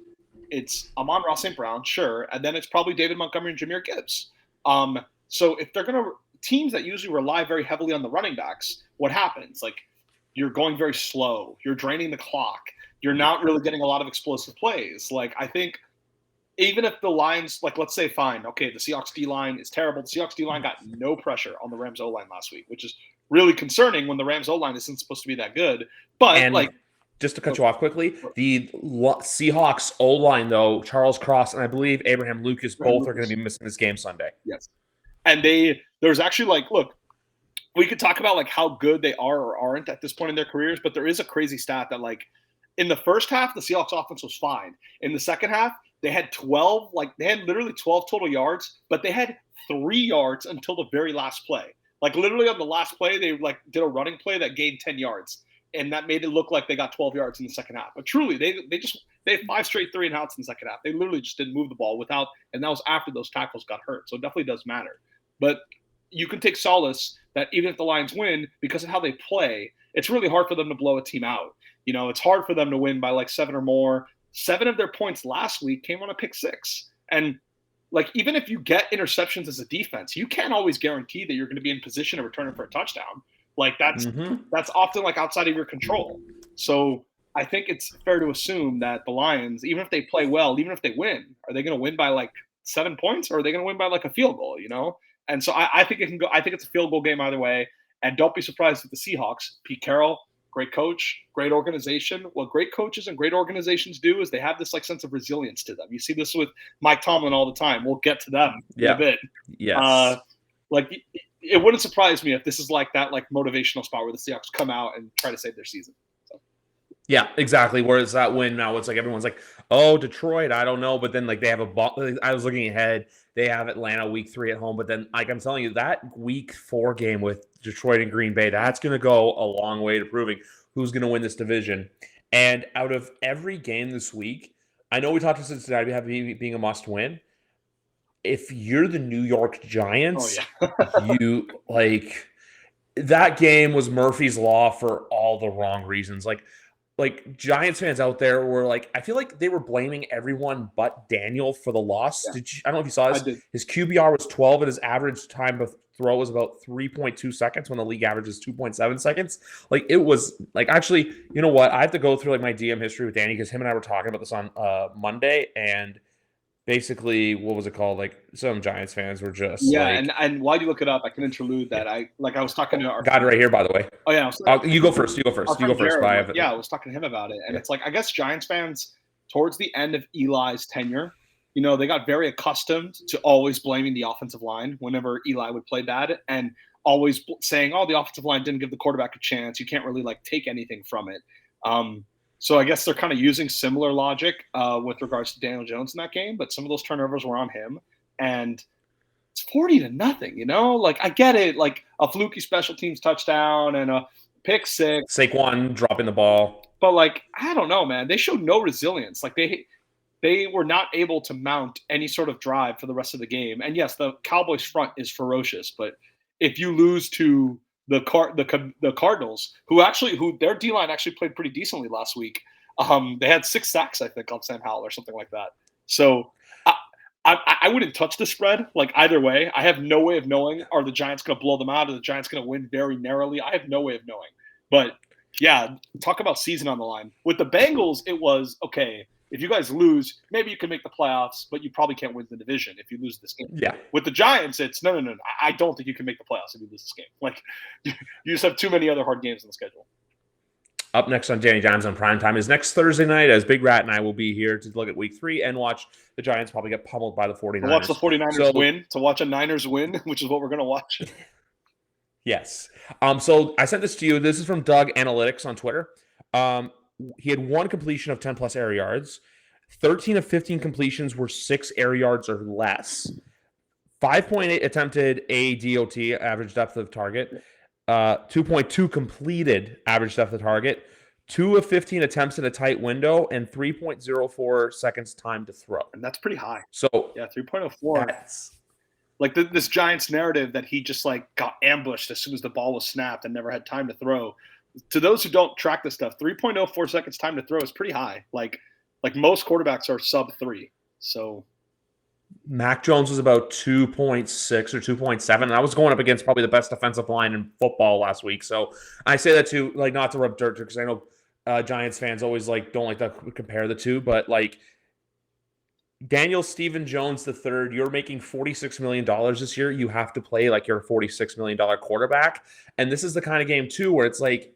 it's Amon-Ra St. Brown, sure. And then it's probably David Montgomery and Jahmyr Gibbs. So if they're going to teams that usually rely very heavily on the running backs, what happens? Like you're going very slow. You're draining the clock. You're not really getting a lot of explosive plays. Like I think even if the Lions, like let's say, fine, okay, the Seahawks D-line is terrible. The Seahawks D-line got no pressure on the Rams O-line last week, which is really concerning when the Rams O-line isn't supposed to be that good. But just to cut you off quickly, the Seahawks O-line, though, Charles Cross and I believe Abraham Lucas both are going to be missing this game Sunday. Yes. And there's actually look, we could talk about how good they are or aren't at this point in their careers, but there is a crazy stat that in the first half, the Seahawks offense was fine. In the second half, they had literally 12 total yards, but they had 3 yards until the very last play. Literally on the last play, they did a running play that gained 10 yards. And that made it look like they got 12 yards in the second half. But truly, they had 5 straight 3-and-outs in the second half. They literally just didn't move the ball and that was after those tackles got hurt. So it definitely does matter. But you can take solace that even if the Lions win, because of how they play, it's really hard for them to blow a team out. It's hard for them to win by 7 or more. 7 of their points last week came on a pick 6. And even if you get interceptions as a defense, you can't always guarantee that you're going to be in position to return it for a touchdown. That's often outside of your control. So I think it's fair to assume that the Lions, even if they play well, even if they win, are they going to win by 7 points, or are they going to win by a field goal? And so I think it can go. I think it's a field goal game either way. And don't be surprised if the Seahawks, Pete Carroll, great coach, great organization. What great coaches and great organizations do is they have this sense of resilience to them. You see this with Mike Tomlin all the time. We'll get to them in a bit. Yes. It wouldn't surprise me if this is that motivational spot where the Seahawks come out and try to save their season. So. Yeah, exactly. Whereas that win now, it's everyone's oh, Detroit, I don't know. But then they have I was looking ahead. They have Atlanta week 3 at home. But then I'm telling you, that week 4 game with Detroit and Green Bay, that's going to go a long way to proving who's going to win this division. And out of every game this week, I know we talked to Cincinnati being a must win. If you're the New York Giants, you that game was Murphy's Law for all the wrong reasons. Giants fans out there were I feel like they were blaming everyone but Daniel for the loss. Yeah. I don't know if you saw this. His QBR was 12 and his average time of throw was about 3.2 seconds when the league average is 2.7 seconds. It was actually, you know what? I have to go through my DM history with Danny because him and I were talking about this on Monday, and basically, what was it called? Some Giants fans were just and while you look it up, I can interlude that I was talking to our got it right here, by the way. Oh yeah, you go first. You go first. Jared, I was talking to him about it, and it's I guess Giants fans towards the end of Eli's tenure, they got very accustomed to always blaming the offensive line whenever Eli would play bad, and always saying, "Oh, the offensive line didn't give the quarterback a chance. You can't really take anything from it." So I guess they're kind of using similar logic with regards to Daniel Jones in that game, but some of those turnovers were on him, and it's 40-0. I get it, a fluky special teams touchdown and a pick 6, Saquon dropping the ball, but I don't know, man. They showed no resilience. They were not able to mount any sort of drive for the rest of the game. And yes, the Cowboys front is ferocious, but if you lose to the Cardinals, who their D line actually played pretty decently last week. They had 6 sacks, I think, on Sam Howell or something like that. So I wouldn't touch the spread, like, either way. I have no way of knowing, are the Giants going to blow them out? Are the Giants going to win very narrowly? I have no way of knowing. But, yeah, talk about season on the line. With the Bengals, it was, okay, if you guys lose, maybe you can make the playoffs, but you probably can't win the division if you lose this game. Yeah. With the Giants, it's no. I don't think you can make the playoffs if you lose this game. Like, you just have too many other hard games on the schedule. Up next on Danny Dimes on Primetime is next Thursday night, as Big Rat and I will be here to look at Week 3 and watch the Giants probably get pummeled by the 49ers. To watch the 49ers win, to watch a Niners win, which is what we're going to watch. Yes. So I sent this to you. This is from Doug Analytics on Twitter. He had 1 completion of 10-plus air yards. 13 of 15 completions were 6 air yards or less. 5.8 attempted ADOT, average depth of target. 2.2 completed average depth of target, 2 of 15 attempts in a tight window, and 3.04 seconds time to throw. And that's pretty high. So yeah, 3.04. Like this Giants narrative that he just like got ambushed as soon as the ball was snapped and never had time to throw. To those who don't track this stuff, 3.04 seconds time to throw is pretty high. Like most quarterbacks are sub 3. So Mac Jones was about 2.6 or 2.7, and I was going up against probably the best defensive line in football last week. So I say that to, like, not to rub dirt, because I know Giants fans always don't like to compare the two, but like Daniel Stephen Jones III, you're making $46 million this year. You have to play like you're a $46 million quarterback. And this is the kind of game too where it's like,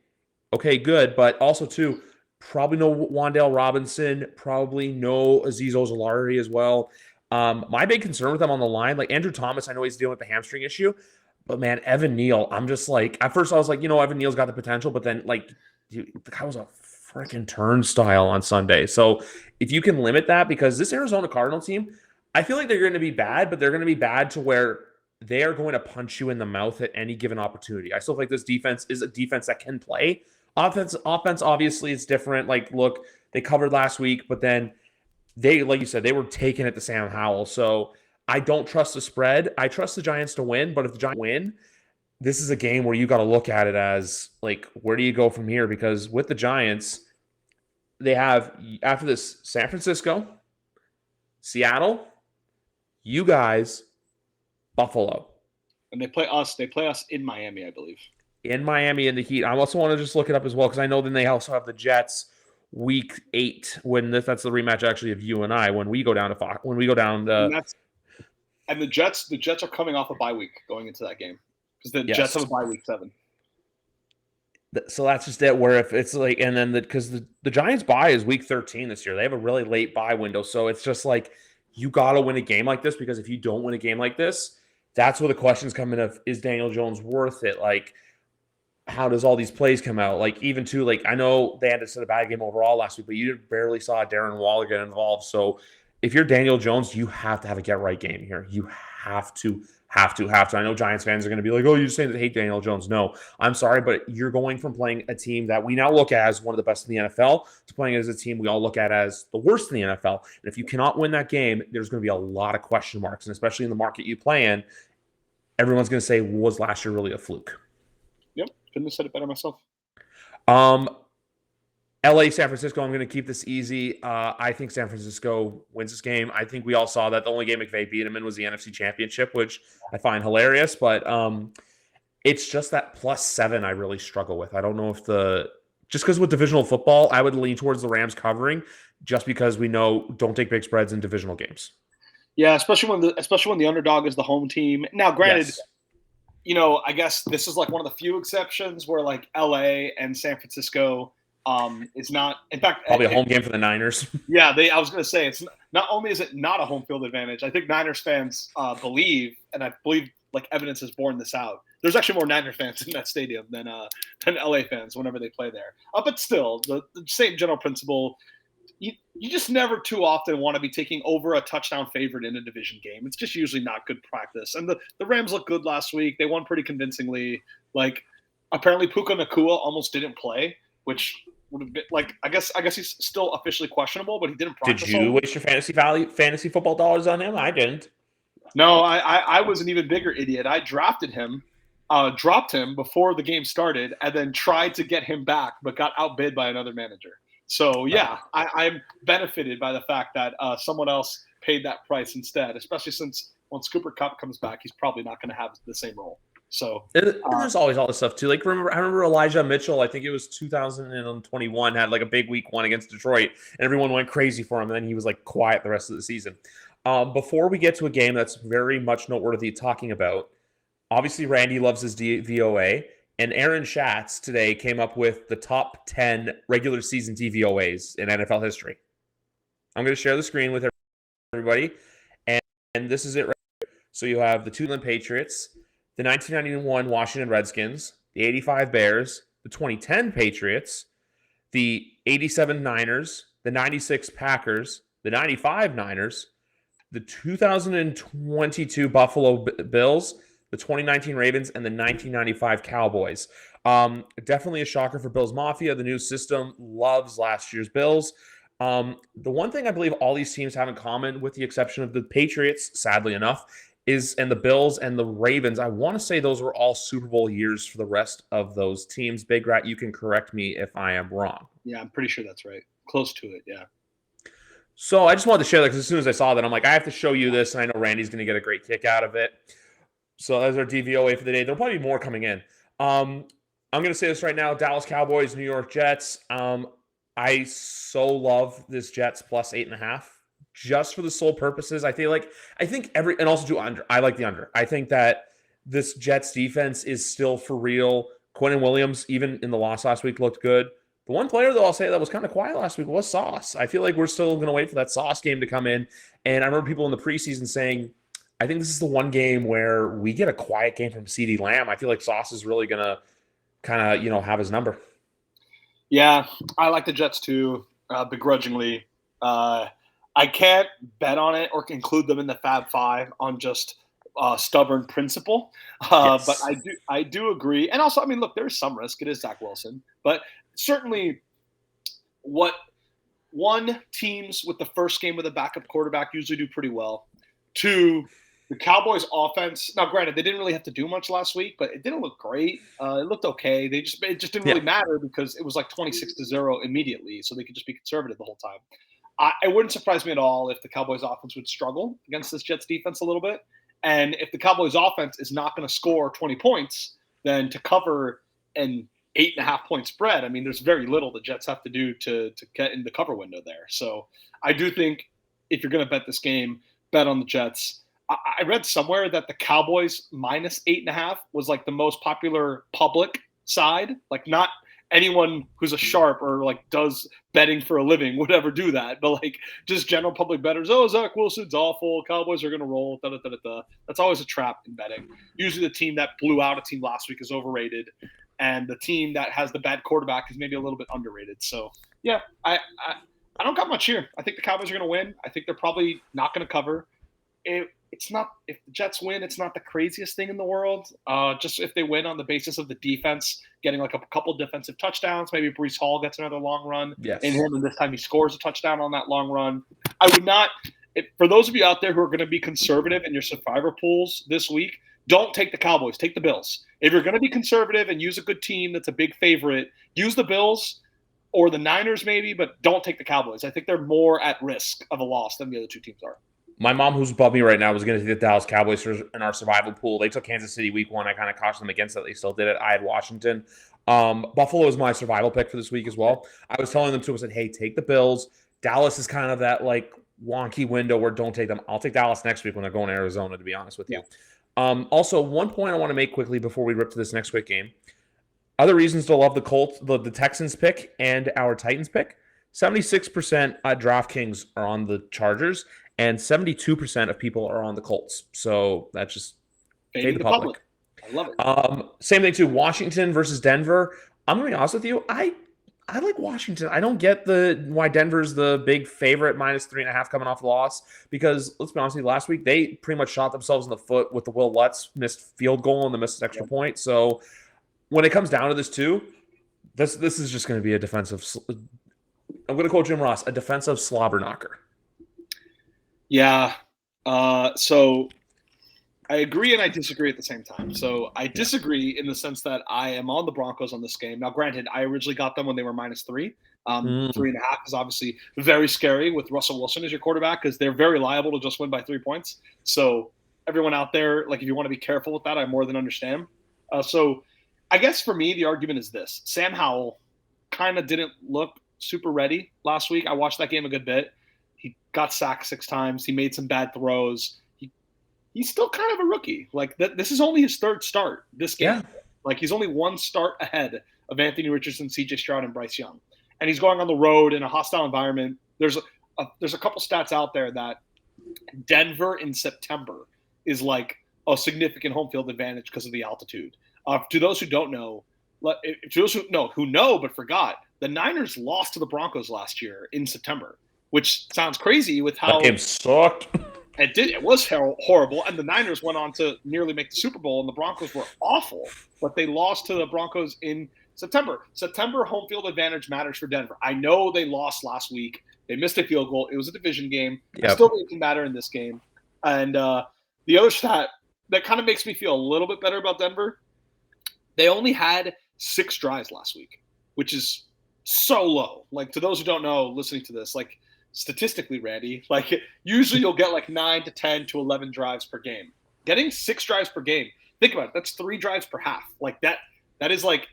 okay, good, but also too, probably no Wan'Dale Robinson, probably no Azeez Ojulari as well. My big concern with them on the line, like Andrew Thomas, I know he's dealing with the hamstring issue, but man, Evan Neal, I'm just like, at first I was like, Evan Neal's got the potential, but then like, dude, the guy was a freaking turnstile on Sunday. So if you can limit that, because this Arizona Cardinal team, I feel like they're going to be bad, but they're going to be bad to where they are going to punch you in the mouth at any given opportunity. I still think this defense is a defense that can play. Offense, obviously, it's different. Like, look, they covered last week, but then they, like you said, they were taking it to Sam Howell. So I don't trust the spread. I trust the Giants to win, but if the Giants win, this is a game where you got to look at it as, like, where do you go from here? Because with the Giants, they have, after this, San Francisco, Seattle, you guys, Buffalo. And they play us in Miami, I believe. In Miami in the Heat. I also want to just look it up as well, because I know then they also have the Jets Week 8 when that's the rematch actually of you and I when we go down to Fox, when we go down to, and the Jets are coming off a bye week going into that game, because the Jets have a bye week 7. So that's just it, where if it's like, and then because the Giants bye is week 13 this year, they have a really late bye window. So it's just like, you got to win a game like this, because if you don't win a game like this, that's where the questions come in of, is Daniel Jones worth it? Like, how does all these plays come out? Like, even to, like, I know they had to set a bad game overall last week, but you barely saw Darren Waller get involved. So if you're Daniel Jones, you have to have a get right game here. You have to. I know Giants fans are going to be like, oh, you're just saying that hate Daniel Jones. No, I'm sorry, but you're going from playing a team that we now look at as one of the best in the NFL to playing as a team we all look at as the worst in the NFL. And if you cannot win that game, there's going to be a lot of question marks. And especially in the market you play in, everyone's going to say, was last year really a fluke? Yep. Couldn't have said it better myself. LA, San Francisco, I'm going to keep this easy. I think San Francisco wins this game. I think we all saw that the only game McVay beat him in was the NFC Championship, which I find hilarious. But it's just that +7 I really struggle with. I don't know if just because with divisional football, I would lean towards the Rams covering, just because we know don't take big spreads in divisional games. Yeah, especially when the underdog is the home team. Now, granted, I guess this is like one of the few exceptions where like LA and San Francisco it's not, in fact, probably a home game for the Niners. Yeah, I was going to say, it's not only is it not a home field advantage, I think Niners fans believe, and I believe like evidence has borne this out. There's actually more Niners fans in that stadium than LA fans whenever they play there. But still, the same general principle. You just never too often want to be taking over a touchdown favorite in a division game. It's just usually not good practice. And the Rams looked good last week. They won pretty convincingly. Like, apparently Puka Nacua almost didn't play, which would have been like, I guess he's still officially questionable, but he didn't practice. Did you waste your fantasy football dollars on him? I didn't. No, I was an even bigger idiot. I drafted him, dropped him before the game started and then tried to get him back, but got outbid by another manager. So, yeah, I'm benefited by the fact that someone else paid that price instead, especially since once Cooper Kupp comes back, he's probably not going to have the same role. So, and there's always all this stuff too. Like I remember Elijah Mitchell. I think it was 2021 had like a big week 1 against Detroit, and everyone went crazy for him. And then he was like quiet the rest of the season. Before we get to a game that's very much noteworthy talking about, obviously Randy loves his VOA, and Aaron Schatz today came up with the top 10 regular season DVOAs in NFL history. I'm going to share the screen with everybody, and this is it right here. So you have the New England Patriots, the 1991 Washington Redskins, the 85 Bears, the 2010 Patriots, the 87 Niners, the 96 Packers, the 95 Niners, the 2022 Buffalo Bills, the 2019 Ravens, and the 1995 Cowboys. Definitely a shocker for Bills Mafia. The new system loves last year's Bills. The one thing I believe all these teams have in common, with the exception of the Patriots, sadly enough, and the Bills and the Ravens, I want to say those were all Super Bowl years for the rest of those teams. BigRat, you can correct me if I am wrong. Yeah, I'm pretty sure that's right. Close to it, yeah. So I just wanted to share that because as soon as I saw that, I'm like, I have to show you this, and I know Randy's going to get a great kick out of it. So that's our DVOA for the day. There'll probably be more coming in. I'm going to say this right now. Dallas Cowboys, New York Jets. I so love this Jets plus 8.5. Just for the sole purposes, I think and also to under. I like the under. I think that this Jets defense is still for real. Quinnen Williams, even in the loss last week, looked good. The one player, though, I'll say that was kind of quiet last week was Sauce. I feel like we're still going to wait for that Sauce game to come in. And I remember people in the preseason saying, I think this is the one game where we get a quiet game from CeeDee Lamb. I feel like Sauce is really going to kind of, have his number. Yeah, I like the Jets too, begrudgingly. I can't bet on it or include them in the Fab Five on just stubborn principle. Yes. But I do agree. And also, I mean, look, there is some risk. It is Zach Wilson. But certainly teams with the first game with a backup quarterback usually do pretty well. 2, the Cowboys offense. Now, granted, they didn't really have to do much last week, but it didn't look great. It looked okay. It just didn't really matter because it was like 26-0 immediately, so they could just be conservative the whole time. It wouldn't surprise me at all if the Cowboys offense would struggle against this Jets defense a little bit. And if the Cowboys offense is not going to score 20 points, then to cover an 8.5 point spread, I mean, there's very little the Jets have to do to get in the cover window there. So I do think if you're going to bet this game, bet on the Jets. I read somewhere that the Cowboys minus 8.5 was like the most popular public side, like not anyone who's a sharp or like does betting for a living would ever do that, but like just general public bettors. Oh, Zach Wilson's awful. Cowboys are going to roll. Da, da, da, da, da. That's always a trap in betting. Usually the team that blew out a team last week is overrated, and the team that has the bad quarterback is maybe a little bit underrated. So yeah, I don't got much here. I think the Cowboys are going to win. I think they're probably not going to cover. It's not, if the Jets win, it's not the craziest thing in the world. Just if they win on the basis of the defense, getting like a couple defensive touchdowns, maybe Breece Hall gets another long run in him, and this time he scores a touchdown on that long run. I would not, for those of you out there who are going to be conservative in your survivor pools this week, don't take the Cowboys, take the Bills. If you're going to be conservative and use a good team that's a big favorite, use the Bills or the Niners maybe, but don't take the Cowboys. I think they're more at risk of a loss than the other two teams are. My mom, who's above me right now, was going to take the Dallas Cowboys in our survival pool. They took Kansas City week 1. I kind of cautioned them against it. They still did it. I had Washington. Buffalo is my survival pick for this week as well. I was telling them too, I said, hey, take the Bills. Dallas is kind of that like wonky window where don't take them. I'll take Dallas next week when they're going to Arizona, to be honest with you. Also, one point I want to make quickly before we rip to this next quick game. Other reasons to love the Colts, the Texans pick and our Titans pick. 76% at DraftKings are on the Chargers, and 72% of people are on the Colts. So that's just fade the public. I love it. Same thing too. Washington versus Denver. I'm gonna be honest with you. I like Washington. I don't get why Denver's the big favorite minus 3.5 coming off the loss, because let's be honest with you, last week they pretty much shot themselves in the foot with the Will Lutz missed field goal and the missed extra point. So when it comes down to this too, this is just going to be a defensive. I'm going to quote Jim Ross, a defensive slobber knocker. Yeah. So I agree and I disagree at the same time. So I disagree in the sense that I am on the Broncos on this game. Now, granted, I originally got them when they were -3. 3.5 is obviously very scary with Russell Wilson as your quarterback because they're very liable to just win by 3 points. So everyone out there, like if you want to be careful with that, I more than understand. So I guess for me, the argument is this. Sam Howell kind of didn't look super ready last week. I watched that game a good bit. He got sacked 6 times. He made some bad throws. He's still kind of a rookie. Like this is only his 3rd start this game. Yeah. Like he's only 1 start ahead of Anthony Richardson, CJ Stroud, and Bryce Young. And he's going on the road in a hostile environment. There's a couple stats out there that Denver in September is like a significant home field advantage because of the altitude. To those who don't know, to those who know but forgot, the Niners lost to the Broncos last year in September, which sounds crazy with how that game sucked. It did. It was horrible, and the Niners went on to nearly make the Super Bowl, and the Broncos were awful, but they lost to the Broncos in September. September home field advantage matters for Denver. I know they lost last week. They missed a field goal. It was a division game. Yep. It still didn't matter in this game. And the other stat that kind of makes me feel a little bit better about Denver, they only had 6 drives last week, which is so low. Like, to those who don't know, listening to this, like, statistically, Randy, like usually you'll get like 9 to 10 to 11 drives per game. Getting 6 drives per game, think about it, that's 3 drives per half. Like that is like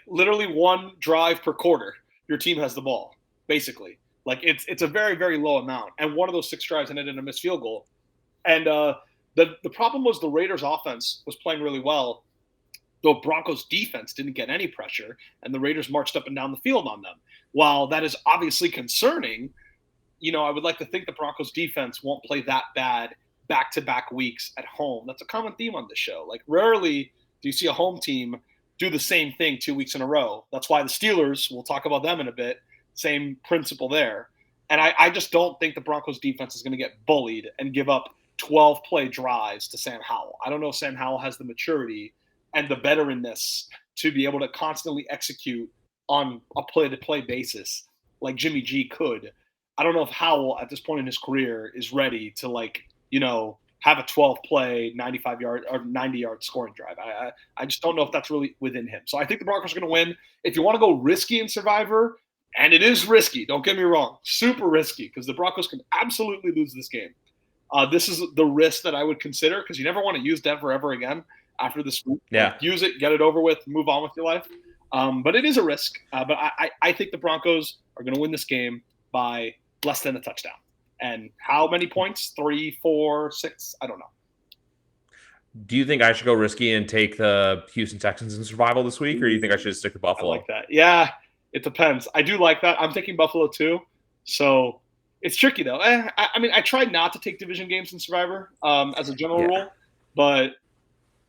literally 1 drive per quarter your team has the ball, basically. Like it's a very, very low amount. And one of those 6 drives ended in a missed field goal. And the problem was the Raiders offense was playing really well, though Broncos defense didn't get any pressure, and the Raiders marched up and down the field on them. While that is obviously concerning, I would like to think the Broncos defense won't play that bad back-to-back weeks at home. That's a common theme on this show. Like, rarely do you see a home team do the same thing 2 weeks in a row. That's why the Steelers, we'll talk about them in a bit, same principle there. And I just don't think the Broncos defense is going to get bullied and give up 12-play drives to Sam Howell. I don't know if Sam Howell has the maturity and the veteranness to be able to constantly execute on a play-to-play basis like Jimmy G could. I don't know if Howell at this point in his career is ready to have a 12-play 95-yard or 90-yard scoring drive. I just don't know if that's really within him. So I think the Broncos are going to win. If you want to go risky in Survivor, and it is risky, don't get me wrong, super risky, because the Broncos can absolutely lose this game. This is the risk that I would consider, because you never want to use Denver ever again after this week. Yeah. Use it, get it over with, move on with your life. But it is a risk. But I think the Broncos are going to win this game by less than a touchdown. And how many points? 3, 4, 6? I don't know. Do you think I should go risky and take the Houston Texans in survival this week, or do you think I should stick to Buffalo? I like that. Yeah, it depends. I do like that. I'm thinking Buffalo too. So it's tricky though. I try not to take division games in Survivor as a general rule, but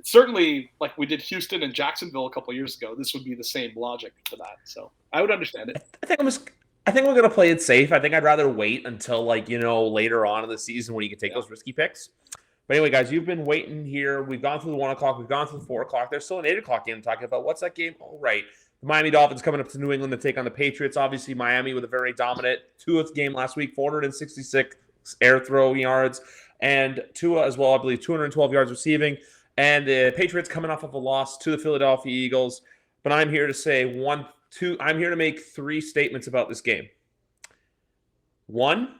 certainly, like we did Houston and Jacksonville a couple of years ago, this would be the same logic for that. So I would understand it. I think we're going to play it safe. I think I'd rather wait until later on in the season when you can take those risky picks. But anyway, guys, you've been waiting here. We've gone through the 1 o'clock. We've gone through the 4 o'clock. There's still an 8 o'clock game talking about. What's that game? Oh, right. The Miami Dolphins coming up to New England to take on the Patriots. Obviously, Miami with a very dominant Tua game last week, 466 air throw yards, and Tua as well, I believe, 212 yards receiving. And the Patriots coming off of a loss to the Philadelphia Eagles. But I'm here to say I'm here to make 3 statements about this game. 1,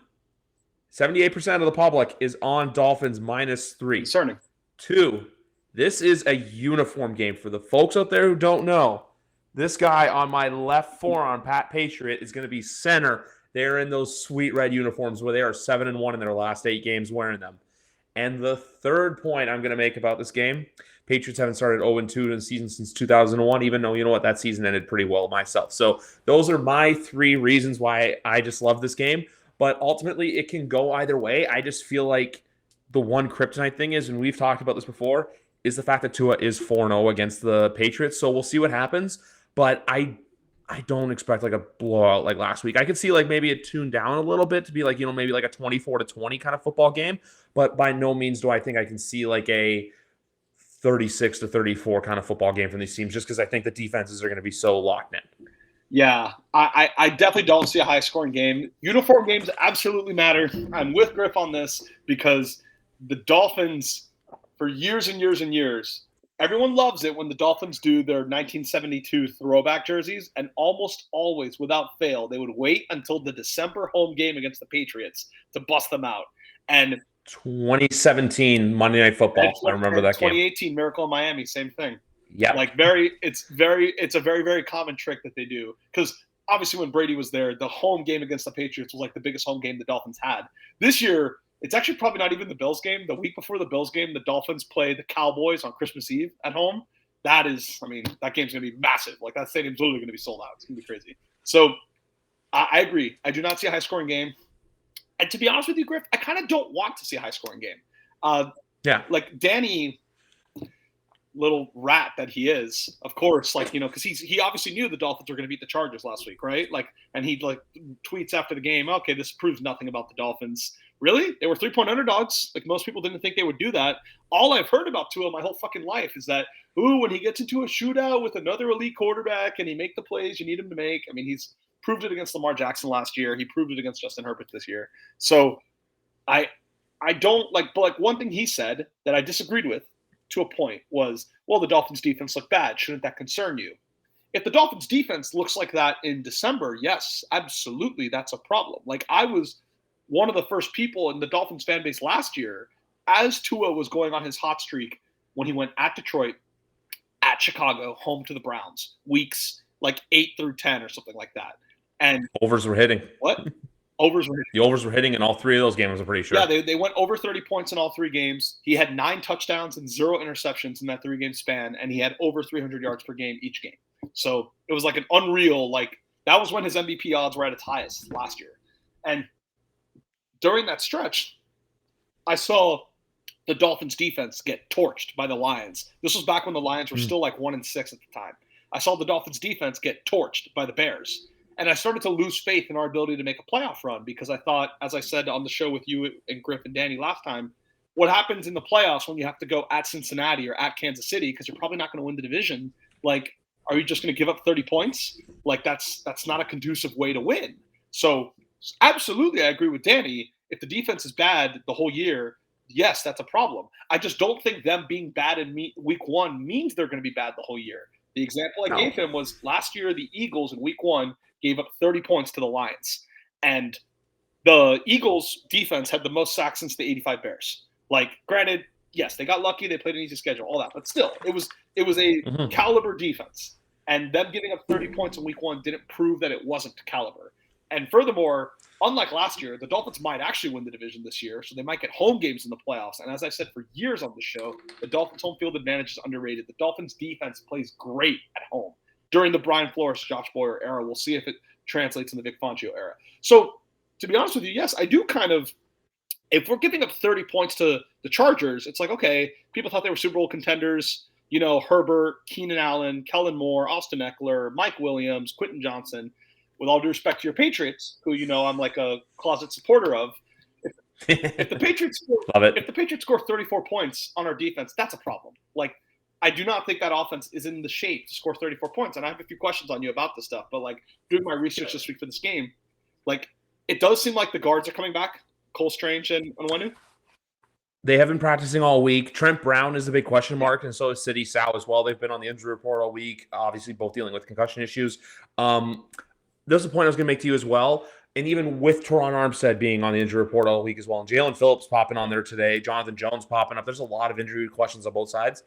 78% of the public is on Dolphins -3. Concerning. 2, this is a uniform game. For the folks out there who don't know, this guy on my left forearm, Pat Patriot, is going to be center. They're in those sweet red uniforms where they are 7-1 in their last 8 games wearing them. And the third point I'm going to make about this game, Patriots haven't started 0-2 in the season since 2001, even though, that season ended pretty well myself. So those are my 3 reasons why I just love this game. But ultimately, it can go either way. I just feel like the one kryptonite thing is, and we've talked about this before, is the fact that Tua is 4-0 against the Patriots. So we'll see what happens. But I don't expect like a blowout like last week. I could see like maybe it tuned down a little bit to be like, maybe like a 24-20 kind of football game. But by no means do I think I can see like a 36-34 kind of football game from these teams, just because I think the defenses are going to be so locked in. Yeah, I definitely don't see a high-scoring game. Uniform games absolutely matter. I'm with Griff on this because the Dolphins, for years and years and years. Everyone loves it when the Dolphins do their 1972 throwback jerseys, and almost always, without fail, they would wait until the December home game against the Patriots to bust them out. And 2017 Monday Night Football. I remember that game. 2018 Miracle in Miami, same thing. Yeah. Like it's a very, very common trick that they do. Because obviously when Brady was there, the home game against the Patriots was like the biggest home game the Dolphins had. This year, it's actually probably not even the Bills game. The week before the Bills game, the Dolphins play the Cowboys on Christmas Eve at home. That game's going to be massive. Like, that stadium's literally going to be sold out. It's going to be crazy. So I agree. I do not see a high-scoring game. And to be honest with you, Griff, I kind of don't want to see a high-scoring game. Yeah. Like, Danny, little rat that he is, of course, like, because he obviously knew the Dolphins were going to beat the Chargers last week, right? Like, and he tweets after the game, okay, this proves nothing about the Dolphins. Really? They were 3-point underdogs. Like, most people didn't think they would do that. All I've heard about Tua my whole fucking life is that, when he gets into a shootout with another elite quarterback and he make the plays you need him to make. I mean, he's proved it against Lamar Jackson last year. He proved it against Justin Herbert this year. So I don't like, but like one thing he said that I disagreed with to a point was, well, the Dolphins defense looked bad. Shouldn't that concern you? If the Dolphins defense looks like that in December, yes, absolutely, that's a problem. Like, I was one of the first people in the Dolphins fan base last year, as Tua was going on his hot streak, when he went at Detroit, at Chicago, home to the Browns, weeks like 8 through 10 or something like that. And overs were hitting. What? Overs were hitting. The overs were hitting in all three of those games, I'm pretty sure. Yeah, they went over 30 points in all three games. He had 9 touchdowns and 0 interceptions in that 3-game span, and he had over 300 yards per game each game. So it was like an unreal, like, that was when his MVP odds were at its highest last year. And during that stretch, I saw the Dolphins defense get torched by the Lions. This was back when the Lions were still like 1-6 at the time. I saw the Dolphins defense get torched by the Bears. And I started to lose faith in our ability to make a playoff run because I thought, as I said on the show with you and Griff and Danny last time, what happens in the playoffs when you have to go at Cincinnati or at Kansas City, because you're probably not going to win the division, like, are you just going to give up 30 points? Like, that's not a conducive way to win. So absolutely, I agree with Danny. If the defense is bad the whole year, yes, that's a problem. I just don't think them being bad in week 1 means they're going to be bad the whole year. The example I gave him was last year, the Eagles in week 1 gave up 30 points to the Lions. And the Eagles defense had the most sacks since the 85 Bears. Like, granted, yes, they got lucky. They played an easy schedule, all that. But still, it was a caliber defense. And them giving up 30 points in week 1 didn't prove that it wasn't caliber. And furthermore, unlike last year, the Dolphins might actually win the division this year, so they might get home games in the playoffs. And as I said for years on the show, the Dolphins' home field advantage is underrated. The Dolphins' defense plays great at home. During the Brian Flores, Josh Boyer era, we'll see if it translates in the Vic Fangio era. So, to be honest with you, yes, I do kind of – if we're giving up 30 points to the Chargers, it's like, okay, people thought they were Super Bowl contenders. Herbert, Keenan Allen, Kellen Moore, Austin Eckler, Mike Williams, Quentin Johnson. With all due respect to your Patriots, who I'm like a closet supporter of, if the Patriots score 34 points on our defense, that's a problem. Like, I do not think that offense is in the shape to score 34 points. And I have a few questions on you about this stuff. But like, doing my research this week for this game, like, it does seem like the guards are coming back. Cole Strange and Onwenu. They have been practicing all week. Trent Brown is a big question mark, and so is Sidney Sow as well. They've been on the injury report all week, obviously both dealing with concussion issues. There's a point I was going to make to you as well. And even with Teron Armstead being on the injury report all week as well, and Jalen Phillips popping on there today, Jonathan Jones popping up, there's a lot of injury questions on both sides.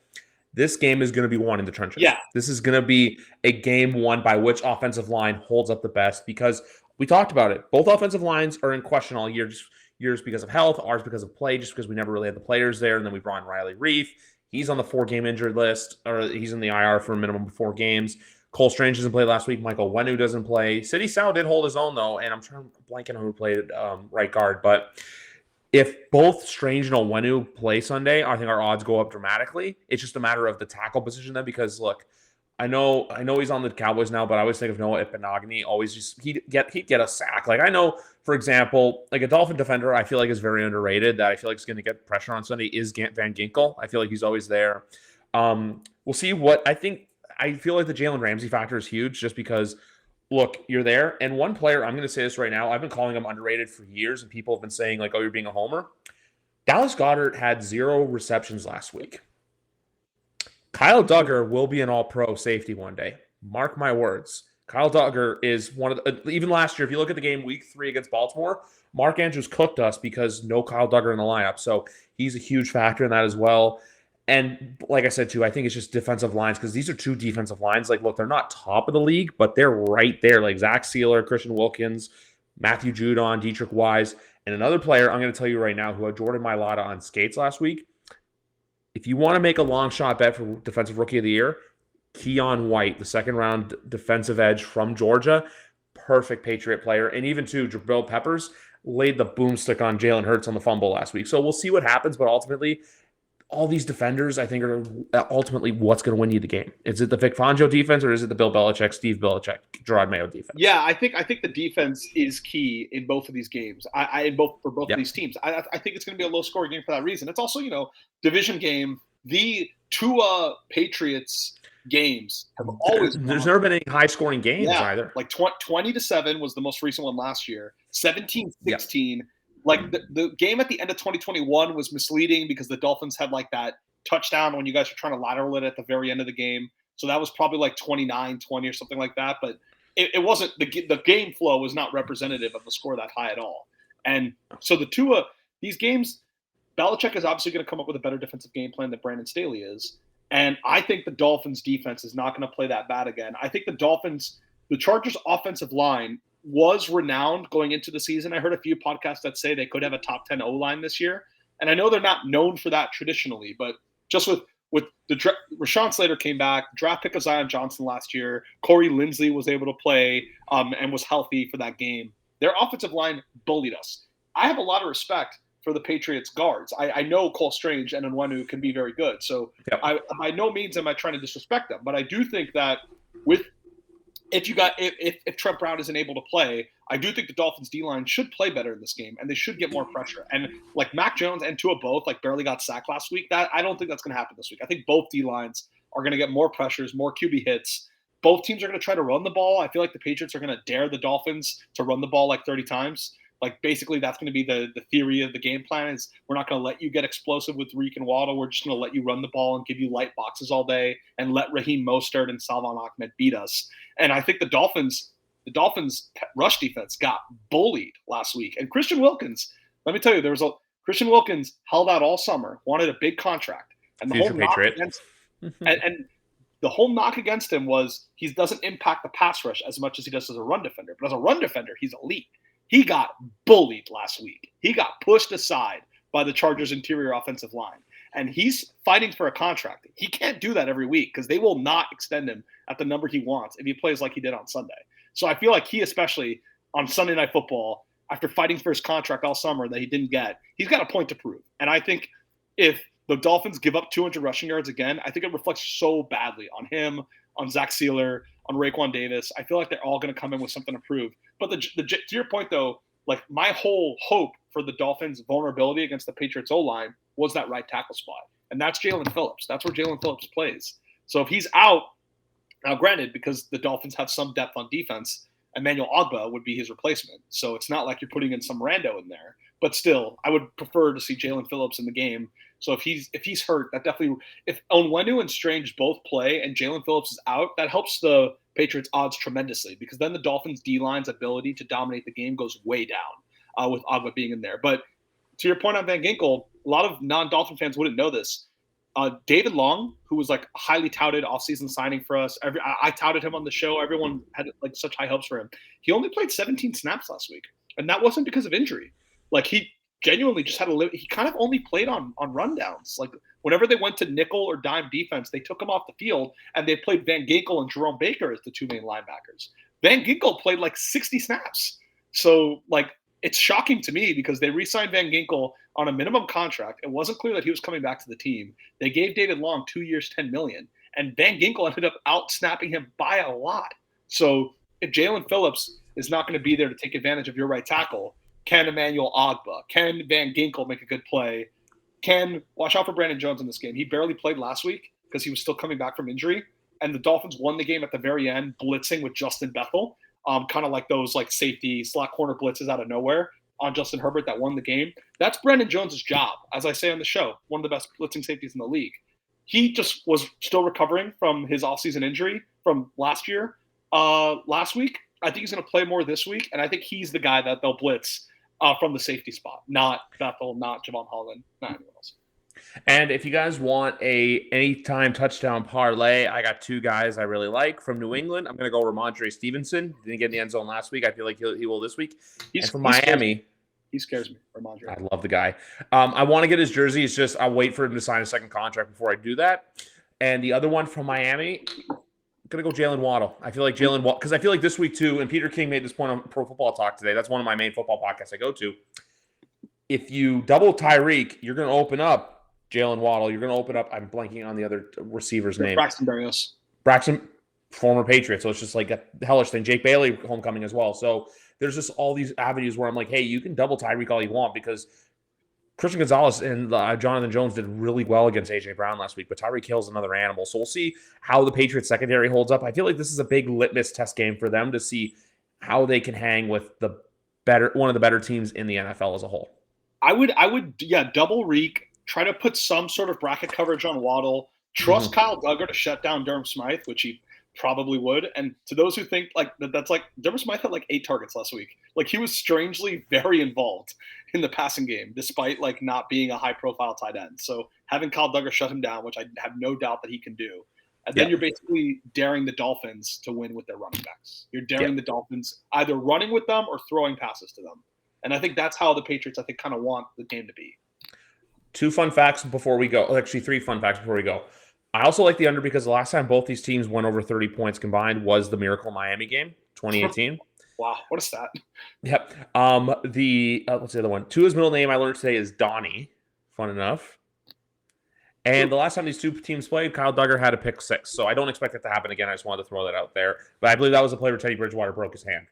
This game is going to be won in the trenches. Yeah. This is going to be a game won by which offensive line holds up the best, because we talked about it. Both offensive lines are in question all year, yours because of health, ours because of play, just because we never really had the players there. And then we brought in Riley Reif. He's on the 4-game injured list, or he's in the IR for a minimum of 4 games. Cole Strange doesn't play last week. Michael Wenu doesn't play. Sidney Sow did hold his own, though, and I'm blanking on who played right guard. But if both Strange and Wenu play Sunday, I think our odds go up dramatically. It's just a matter of the tackle position then, because, look, I know he's on the Cowboys now, but I always think of Noah Ipenagni. Always just he'd get a sack. Like, I know, for example, like a Dolphin defender I feel like is very underrated, that I feel like is going to get pressure on Sunday, is Van Ginkel. I feel like he's always there. We'll see what I feel like the Jalen Ramsey factor is huge, just because, look, you're there. And one player, I'm going to say this right now, I've been calling him underrated for years, and people have been saying, like, oh, you're being a homer. Dallas Goedert had 0 receptions last week. Kyle Duggar will be an all-pro safety one day. Mark my words. Kyle Duggar is one of the, even last year, if you look at the game week 3 against Baltimore, Mark Andrews cooked us because no Kyle Duggar in the lineup. So he's a huge factor in that as well. And like I said, too, I think it's just defensive lines because these are 2 defensive lines. Like, look, they're not top of the league, but they're right there. Like Zach Sealer, Christian Wilkins, Matthew Judon, Dietrich Wise, and another player I'm going to tell you right now who had Jordan Mailata on skates last week. If you want to make a long shot bet for defensive rookie of the year, Keon White, the second round defensive edge from Georgia, perfect Patriot player. And even too, Jabril Peppers laid the boomstick on Jalen Hurts on the fumble last week. So we'll see what happens, but ultimately, all these defenders, I think, are ultimately what's going to win you the game. Is it the Vic Fangio defense or is it the Bill Belichick, Steve Belichick, Gerard Mayo defense? Yeah, I think the defense is key in both of these games. For both of these teams. I think it's going to be a low scoring game for that reason. It's also division game. The Tua Patriots games have always there's never been any high scoring games either. Like 20-7 was the most recent one last year. 17-16. Like the game at the end of 2021 was misleading because the Dolphins had like that touchdown when you guys were trying to lateral it at the very end of the game. So that was probably like 29-20 or something like that. But it wasn't the game flow was not representative of the score that high at all. And so these games, Belichick is obviously going to come up with a better defensive game plan than Brandon Staley is. And I think the Dolphins defense is not going to play that bad again. I think the Chargers offensive line was renowned going into the season. I heard a few podcasts that say they could have a top 10 O-line this year. And I know they're not known for that traditionally, but just with Rashawn Slater came back, draft pick of Zion Johnson last year, Corey Linsley was able to play and was healthy for that game. Their offensive line bullied us. I have a lot of respect for the Patriots guards. I know Cole Strange and Nwenu can be very good. So by no means am I trying to disrespect them, but I do think that if Trent Brown isn't able to play, I do think the Dolphins D-line should play better in this game, and they should get more pressure. And like Mac Jones and Tua both like barely got sacked last week. That I don't think that's going to happen this week. I think both D-lines are going to get more pressures, more QB hits. Both teams are going to try to run the ball. I feel like the Patriots are going to dare the Dolphins to run the ball like 30 times. Like basically that's going to be the theory of the game plan is we're not going to let you get explosive with Reek and Waddle. We're just going to let you run the ball and give you light boxes all day and let Raheem Mostert and Salvon Ahmed beat us. And I think the Dolphins rush defense got bullied last week. And Christian Wilkins, let me tell you, Christian Wilkins held out all summer, wanted a big contract. And the whole knock against and the whole knock against him was he doesn't impact the pass rush as much as he does as a run defender. But as a run defender, he's elite. He got bullied last week. He got pushed aside by the Chargers' interior offensive line. And he's fighting for a contract. He can't do that every week because they will not extend him at the number he wants if he plays like he did on Sunday. So I feel like he, especially on Sunday Night Football, after fighting for his contract all summer that he didn't get, he's got a point to prove. And I think if the Dolphins give up 200 rushing yards again, I think it reflects so badly on him, on Zach Sealer, on Raekwon Davis. I feel like they're all going to come in with something to prove. But to your point, though, like my whole hope for the Dolphins' vulnerability against the Patriots O-line was that right tackle spot. And that's Jalen Phillips. That's where Jalen Phillips plays. So if he's out, now granted, because the Dolphins have some depth on defense, Emmanuel Ogbah would be his replacement. So it's not like you're putting in some rando in there. But still, I would prefer to see Jalen Phillips in the game. So if he's hurt, that definitely – if Onwenu and Strange both play and Jalen Phillips is out, that helps the Patriots' odds tremendously because then the Dolphins' D-line's ability to dominate the game goes way down with Ogbah being in there. But to your point on Van Ginkel, a lot of non-Dolphin fans wouldn't know this. David Long, who was like a highly touted offseason signing for us, I touted him on the show. Everyone had like such high hopes for him. He only played 17 snaps last week, and that wasn't because of injury. Like he genuinely just had he kind of only played on rundowns. Like whenever they went to nickel or dime defense, they took him off the field, and they played Van Ginkel and Jerome Baker as the two main linebackers. Van Ginkel played like 60 snaps. So like it's shocking to me because they re-signed Van Ginkel on a minimum contract. It wasn't clear that he was coming back to the team. They gave David Long 2 years, $10 million, and Van Ginkel ended up out-snapping him by a lot. So if Jalen Phillips is not going to be there to take advantage of your right tackle, can Emmanuel Ogbah, can Van Ginkel make a good play? Watch out for Brandon Jones in this game. He barely played last week because he was still coming back from injury, and the Dolphins won the game at the very end, blitzing with Justin Bethel. Kind of like those like safety slot corner blitzes out of nowhere. on Justin Herbert that won the game. That's Brandon Jones' job. As I say on the show, one of the best blitzing safeties in the league. He just was still recovering from his offseason injury from last year. Last week, I think he's going to play more this week, and I think he's the guy that they'll blitz from the safety spot, not Bethel, not Javon Holland, not anyone else. And if you guys want a anytime touchdown parlay, I got two guys I really like from New England. I'm going to go Ramondre Stevenson. Didn't get in the end zone last week. I feel like he will this week. And from Miami, he scares me, Ramondre. I love the guy. I want to get his jersey. It's just I'll wait for him to sign a second contract before I do that. And the other one from Miami, I'm going to go Jalen Waddle. I feel like Jalen Waddle, because I feel like this week too, and Peter King made this point on Pro Football Talk today. That's one of my main football podcasts I go to. If you double Tyreek, you're going to open up Jalen Waddle. You're going to open up, I'm blanking on the other receiver's name. Braxton Berrios. Braxton, former Patriot. So it's just like a hellish thing. Jake Bailey, homecoming as well. So there's just all these avenues where I'm like, hey, you can double Tyreek all you want because Christian Gonzalez and Jonathan Jones did really well against A.J. Brown last week, but Tyreek Hill's another animal. So we'll see how the Patriots secondary holds up. I feel like this is a big litmus test game for them to see how they can hang with one of the better teams in the NFL as a whole. I would, double Reek. Try to put some sort of bracket coverage on Waddle. Trust Kyle Duggar to shut down Durham Smythe, which he probably would. And to those who think like that's like Durham Smythe had like 8 targets last week. Like he was strangely very involved in the passing game, despite like not being a high-profile tight end. So having Kyle Duggar shut him down, which I have no doubt that he can do. And then you're basically daring the Dolphins to win with their running backs. You're daring the Dolphins either running with them or throwing passes to them. And I think that's how the Patriots, I think, kind of want the game to be. 2 fun facts before we go. Actually, 3 fun facts before we go. I also like the under because the last time both these teams went over 30 points combined was the Miracle Miami game, 2018. Wow, what a stat. Yep. What's the other one? Tua's middle name I learned today is Donnie. Fun enough. And the last time these two teams played, Kyle Duggar had a pick 6. So I don't expect that to happen again. I just wanted to throw that out there. But I believe that was the play where Teddy Bridgewater broke his hand.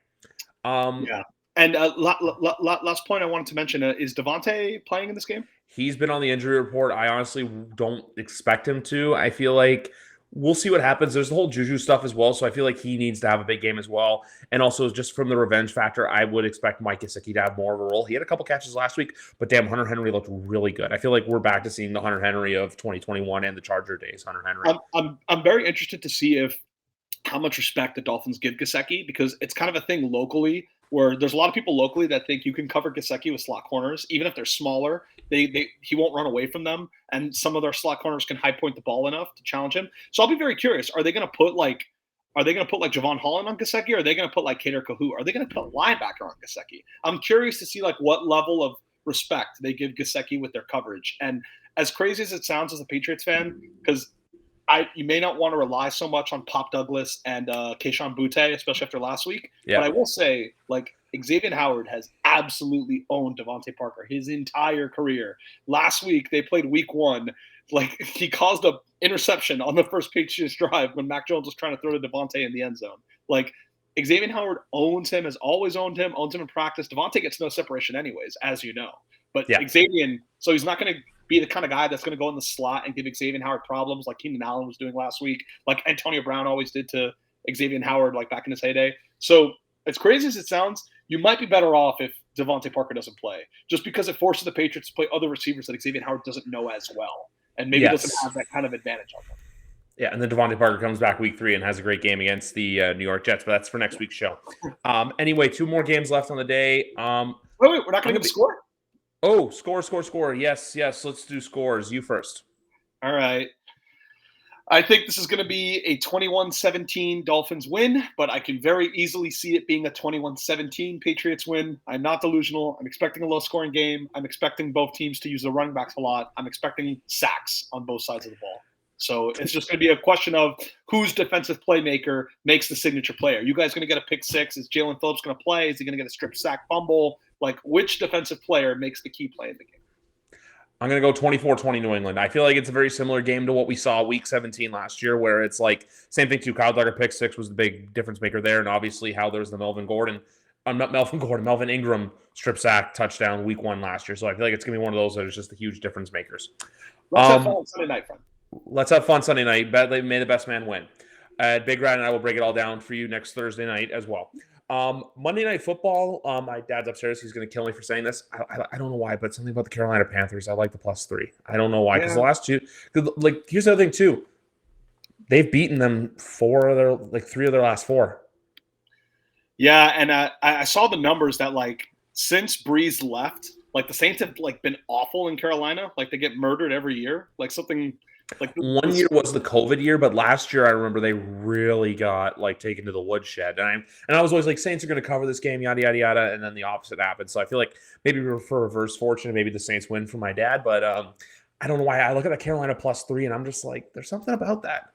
And last point I wanted to mention is Devontae playing in this game? He's been on the injury report. I honestly don't expect him to. I feel like we'll see what happens. There's the whole Juju stuff as well, so I feel like he needs to have a big game as well. And also, just from the revenge factor, I would expect Mike Gesicki to have more of a role. He had a couple catches last week, but damn, Hunter Henry looked really good. I feel like we're back to seeing the Hunter Henry of 2021 and the Charger days. Hunter Henry. I'm very interested to see how much respect the Dolphins give Gesicki, because it's kind of a thing locally where there's a lot of people locally that think you can cover Gesicki with slot corners, even if they're smaller. He won't run away from them, and some of their slot corners can high point the ball enough to challenge him. So I'll be very curious. Are they going to put like Javon Holland on Gesicki, or are they going to put like Kader Kahu? Are they going to put linebacker on Gesicki? I'm curious to see like what level of respect they give Gesicki with their coverage. And as crazy as it sounds as a Patriots fan, because you may not want to rely so much on Pop Douglas and Kayshon Boutte, especially after last week. Yeah. But I will say, like, Xavier Howard has absolutely owned Devontae Parker his entire career. Last week, they played week 1. Like, he caused an interception on the first Patriots drive when Mac Jones was trying to throw to Devontae in the end zone. Like, Xavier Howard owns him, has always owned him, owns him in practice. Devontae gets no separation anyways, as you know. But Xavier, so he's not going to be the kind of guy that's going to go in the slot and give Xavier Howard problems like Keenan Allen was doing last week, like Antonio Brown always did to Xavier Howard, like back in his heyday. So as crazy as it sounds, you might be better off if Devontae Parker doesn't play, just because it forces the Patriots to play other receivers that Xavier Howard doesn't know as well, and maybe doesn't have that kind of advantage on them. Yeah, and then Devontae Parker comes back week 3 and has a great game against the New York Jets, but that's for next week's show. Anyway, 2 more games left on the day. Wait, we're not going to get the score? Oh, score. Yes. Let's do scores. You first. All right. I think this is going to be a 21-17 Dolphins win, but I can very easily see it being a 21-17 Patriots win. I'm not delusional. I'm expecting a low-scoring game. I'm expecting both teams to use the running backs a lot. I'm expecting sacks on both sides of the ball. So it's just going to be a question of whose defensive playmaker makes the signature play. Are you guys going to get a pick 6? Is Jalen Phillips going to play? Is he going to get a strip sack fumble? Like, which defensive player makes the key play in the game? I'm going to go 24-20 New England. I feel like it's a very similar game to what we saw week 17 last year, where it's like same thing too. Kyle Duggar pick 6 was the big difference maker there, and obviously how there's the Melvin Ingram strip sack touchdown week 1 last year. So I feel like it's going to be one of those that is just the huge difference makers. Let's have fun Sunday night, friend. Let's have fun Sunday night. May the best man win. BigRat and I will break it all down for you next Thursday night as well. Monday Night Football. My dad's upstairs. He's going to kill me for saying this. I don't know why, but something about the Carolina Panthers. I like the +3. I don't know why, because the Yeah. last two. Like, here's the other thing too. They've beaten them 3 of their last 4. Yeah, and I saw the numbers that like since Breeze left, like the Saints have like been awful in Carolina. Like they get murdered every year. Like something like One year was the COVID year, but last year I remember they really got like taken to the woodshed. And I was always like, Saints are going to cover this game, yada yada yada, and then the opposite happened. So I feel like maybe for reverse fortune, maybe the Saints win for my dad. But I don't know why I look at the Carolina +3, and I'm just like, there's something about that.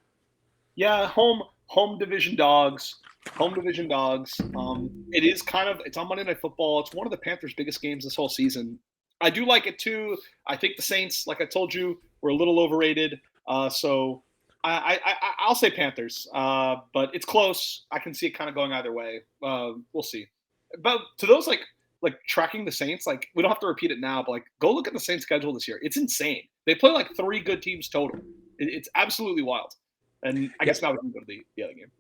Yeah, home division dogs. Home division dogs. It is it's on Monday Night Football. It's one of the Panthers' biggest games this whole season. I do like it too. I think the Saints, like I told you, were a little overrated. So I'll say Panthers, but it's close. I can see it kind of going either way. We'll see. But to those like tracking the Saints, like we don't have to repeat it now, but like go look at the Saints schedule this year. It's insane. They play like 3 good teams total. It's absolutely wild. And I guess now we can go to the other game.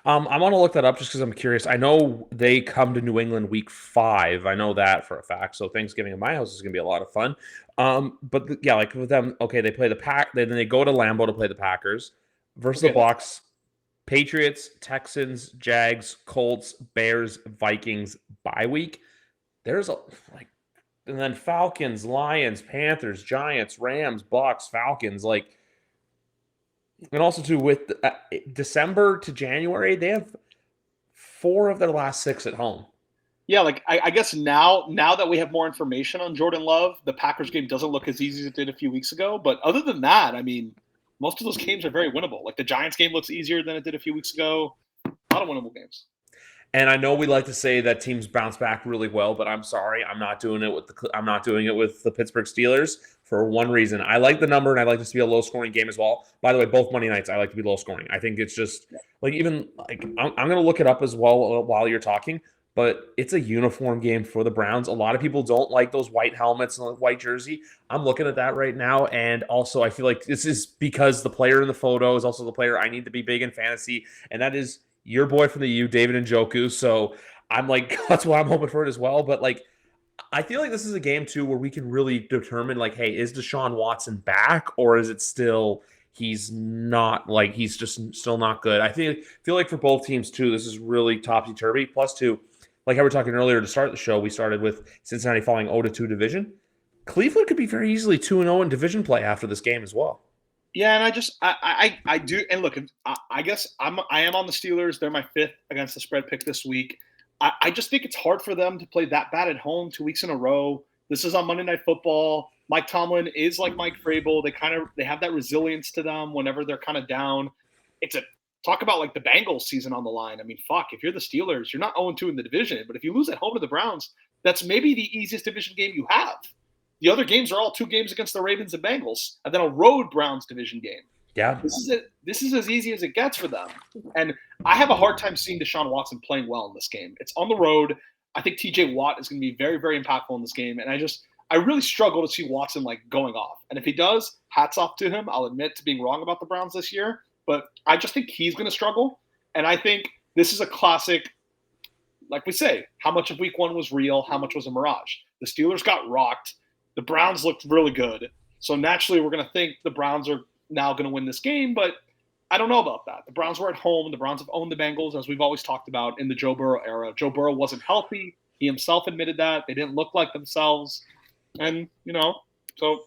I want to look that up just because I'm curious. I know they come to New England week 5. I know that for a fact. So Thanksgiving in my house is going to be a lot of fun. Yeah, like with them, okay, they play the Pack. Then they go to Lambeau to play the Packers versus the Bucs, Patriots, Texans, Jags, Colts, Bears, Vikings, bye week. There's and then Falcons, Lions, Panthers, Giants, Rams, Bucs, Falcons, like. And also, too, with December to January, they have 4 of their last 6 at home. Yeah, like I guess now that we have more information on Jordan Love, the Packers game doesn't look as easy as it did a few weeks ago. But other than that, I mean, most of those games are very winnable. Like the Giants game looks easier than it did a few weeks ago. A lot of winnable games. And I know we like to say that teams bounce back really well, but I'm sorry, I'm not doing it with the Pittsburgh Steelers for one reason. I like the number, and I like this to be a low-scoring game as well. By the way, both Monday nights I like to be low-scoring. I think it's just like I'm going to look it up as well while you're talking, but it's a uniform game for the Browns. A lot of people don't like those white helmets and white jersey. I'm looking at that right now, and also I feel like this is because the player in the photo is also the player I need to be big in fantasy, and that is your boy from the U, David Njoku. So I'm like, that's why I'm hoping for it as well. But like, I feel like this is a game too where we can really determine like, hey, is Deshaun Watson back, or is it still he's not, like he's just still not good? I feel like for both teams too, this is really topsy turvy. Plus two, like I were talking earlier to start the show, we started with Cincinnati falling 0-2 division. Cleveland could be very easily 2-0 in division play after this game as well. Yeah, and I do. And look, I guess I am on the Steelers. They're my 5th against the spread pick this week. I just think it's hard for them to play that bad at home 2 weeks in a row. This is on Monday Night Football. Mike Tomlin is like Mike Vrabel. They have that resilience to them whenever they're kind of down. Talk about like the Bengals season on the line. I mean, fuck, if you're the Steelers, you're not 0-2 in the division. But if you lose at home to the Browns, that's maybe the easiest division game you have. The other games are all 2 games against the Ravens and Bengals, and then a road Browns division game. Yeah. This is as easy as it gets for them. And I have a hard time seeing Deshaun Watson playing well in this game. It's on the road. I think TJ Watt is going to be very, very impactful in this game. And I really struggle to see Watson like going off. And if he does, hats off to him. I'll admit to being wrong about the Browns this year, but I just think he's going to struggle. And I think this is a classic, like we say, how much of week 1 was real? How much was a mirage? The Steelers got rocked. The Browns looked really good. So naturally, we're going to think the Browns are now going to win this game, but I don't know about that. The Browns were at home. The Browns have owned the Bengals, as we've always talked about in the Joe Burrow era. Joe Burrow wasn't healthy. He himself admitted that. They didn't look like themselves. And, so.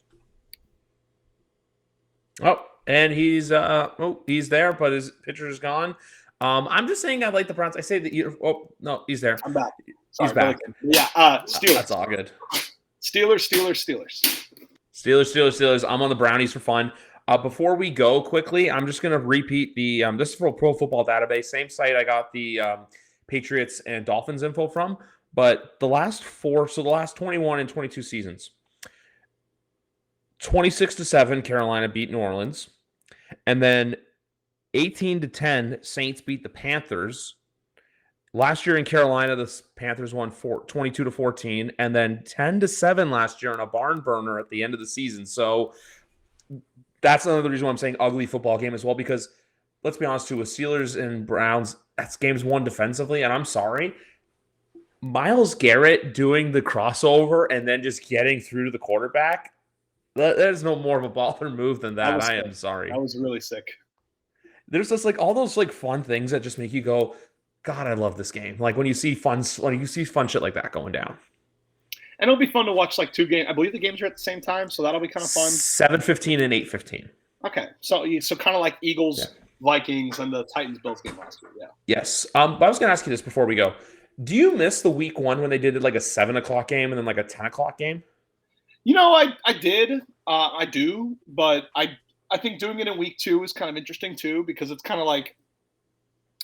Oh, and he's there, but his pitcher is gone. I'm just saying I like the Browns. I say that no, he's there. I'm back. Sorry, he's back. Yeah, Steelers. That's all good. Steelers. I'm on the Brownies for fun. Before we go quickly, I'm just going to repeat the this is for Pro Football Database, same site I got the Patriots and Dolphins info from, but the last 21 and 22 seasons, 26-7 Carolina beat New Orleans, and then 18-10 Saints beat the Panthers. Last year in Carolina, the Panthers won 22-14, and then 10-7 last year on a barn burner at the end of the season. So that's another reason why I'm saying ugly football game as well, because let's be honest too, with Steelers and Browns, that's games won defensively, and I'm sorry. Myles Garrett doing the crossover and then just getting through to the quarterback. There's no more of a baller move than That that. was I sick. am sorry. That was really sick. There's just like all those like fun things that just make you go, God, I love this game. Like when you see fun shit like that going down. And it'll be fun to watch like two games. I believe the games are at the same time, so that'll be kind of fun. 7:15 and 8:15. Okay, so kind of like Eagles, Vikings, and the Titans Bills game last year. Yeah. Yes. But I was gonna ask you this before we go. Do you miss the week one when they did like a 7 o'clock game and then like a 10 o'clock game? I did. I do, but I think doing it in week two is kind of interesting too, because it's kind of like,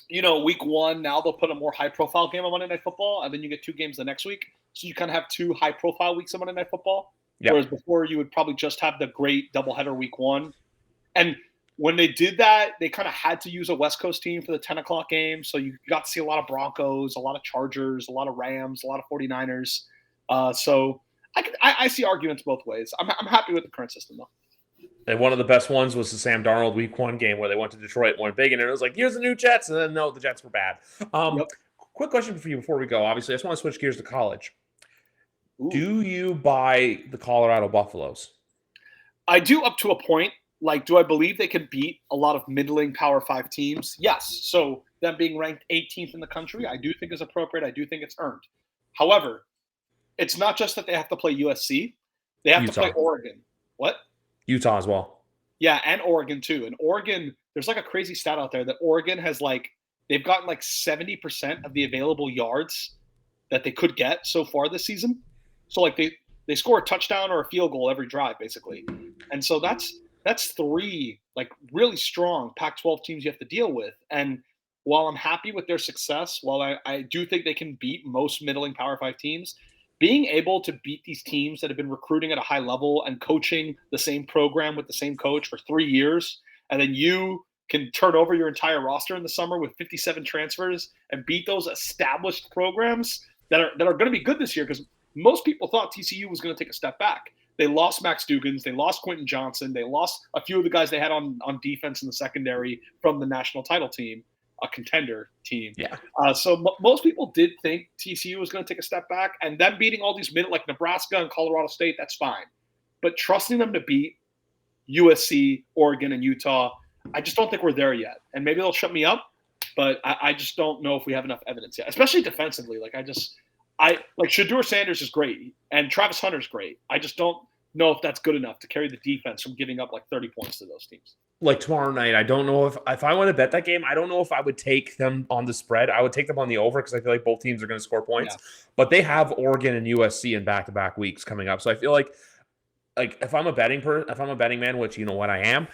week one, now they'll put a more high profile game on Monday Night Football, and then you get two games the next week. So you kind of have two high profile weeks on Monday Night Football. Yep. Whereas before you would probably just have the great doubleheader week one. And when they did that, they kind of had to use a West Coast team for the 10 o'clock game. So you got to see a lot of Broncos, a lot of Chargers, a lot of Rams, a lot of 49ers. So I see arguments both ways. I'm happy with the current system, though. And one of the best ones was the Sam Darnold week one game where they went to Detroit, won big, and it was like, here's the new Jets. And then, no, the Jets were bad. Quick question for you before we go. Obviously, I just want to switch gears to college. Ooh. Do you buy the Colorado Buffaloes? I do up to a point. Like, do I believe they can beat a lot of middling Power 5 teams? Yes. So them being ranked 18th in the country, I do think is appropriate. I do think it's earned. However, it's not just that they have to play USC. They have to play Oregon. What? Utah as well. Yeah, and Oregon too. And Oregon, there's like a crazy stat out there that Oregon has they've gotten like 70% of the available yards that they could get so far this season. So like they score a touchdown or a field goal every drive, basically. And so that's three like really strong Pac-12 teams you have to deal with. And while I'm happy with their success, while I do think they can beat most middling Power 5 teams, being able to beat these teams that have been recruiting at a high level and coaching the same program with the same coach for 3 years, and then you can turn over your entire roster in the summer with 57 transfers and beat those established programs that are going to be good this year, because most people thought TCU was going to take a step back. They lost Max Dugans. They lost Quentin Johnson. They lost a few of the guys they had on defense in the secondary from the national title team, a contender team. Yeah. So most people did think TCU was going to take a step back, and them beating all these like Nebraska and Colorado State, that's fine. But trusting them to beat USC, Oregon, and Utah, I just don't think we're there yet. And maybe they'll shut me up, but I just don't know if we have enough evidence yet, especially defensively. Like Shedeur Sanders is great, and Travis Hunter's great. I just don't know if that's good enough to carry the defense from giving up like 30 points to those teams. Like tomorrow night, I don't know if I want to bet that game, I don't know if I would take them on the spread. I would take them on the over because I feel like both teams are going to score points. Yeah. But they have Oregon and USC in back-to-back weeks coming up. So I feel like if I'm a betting man, which you know what I am,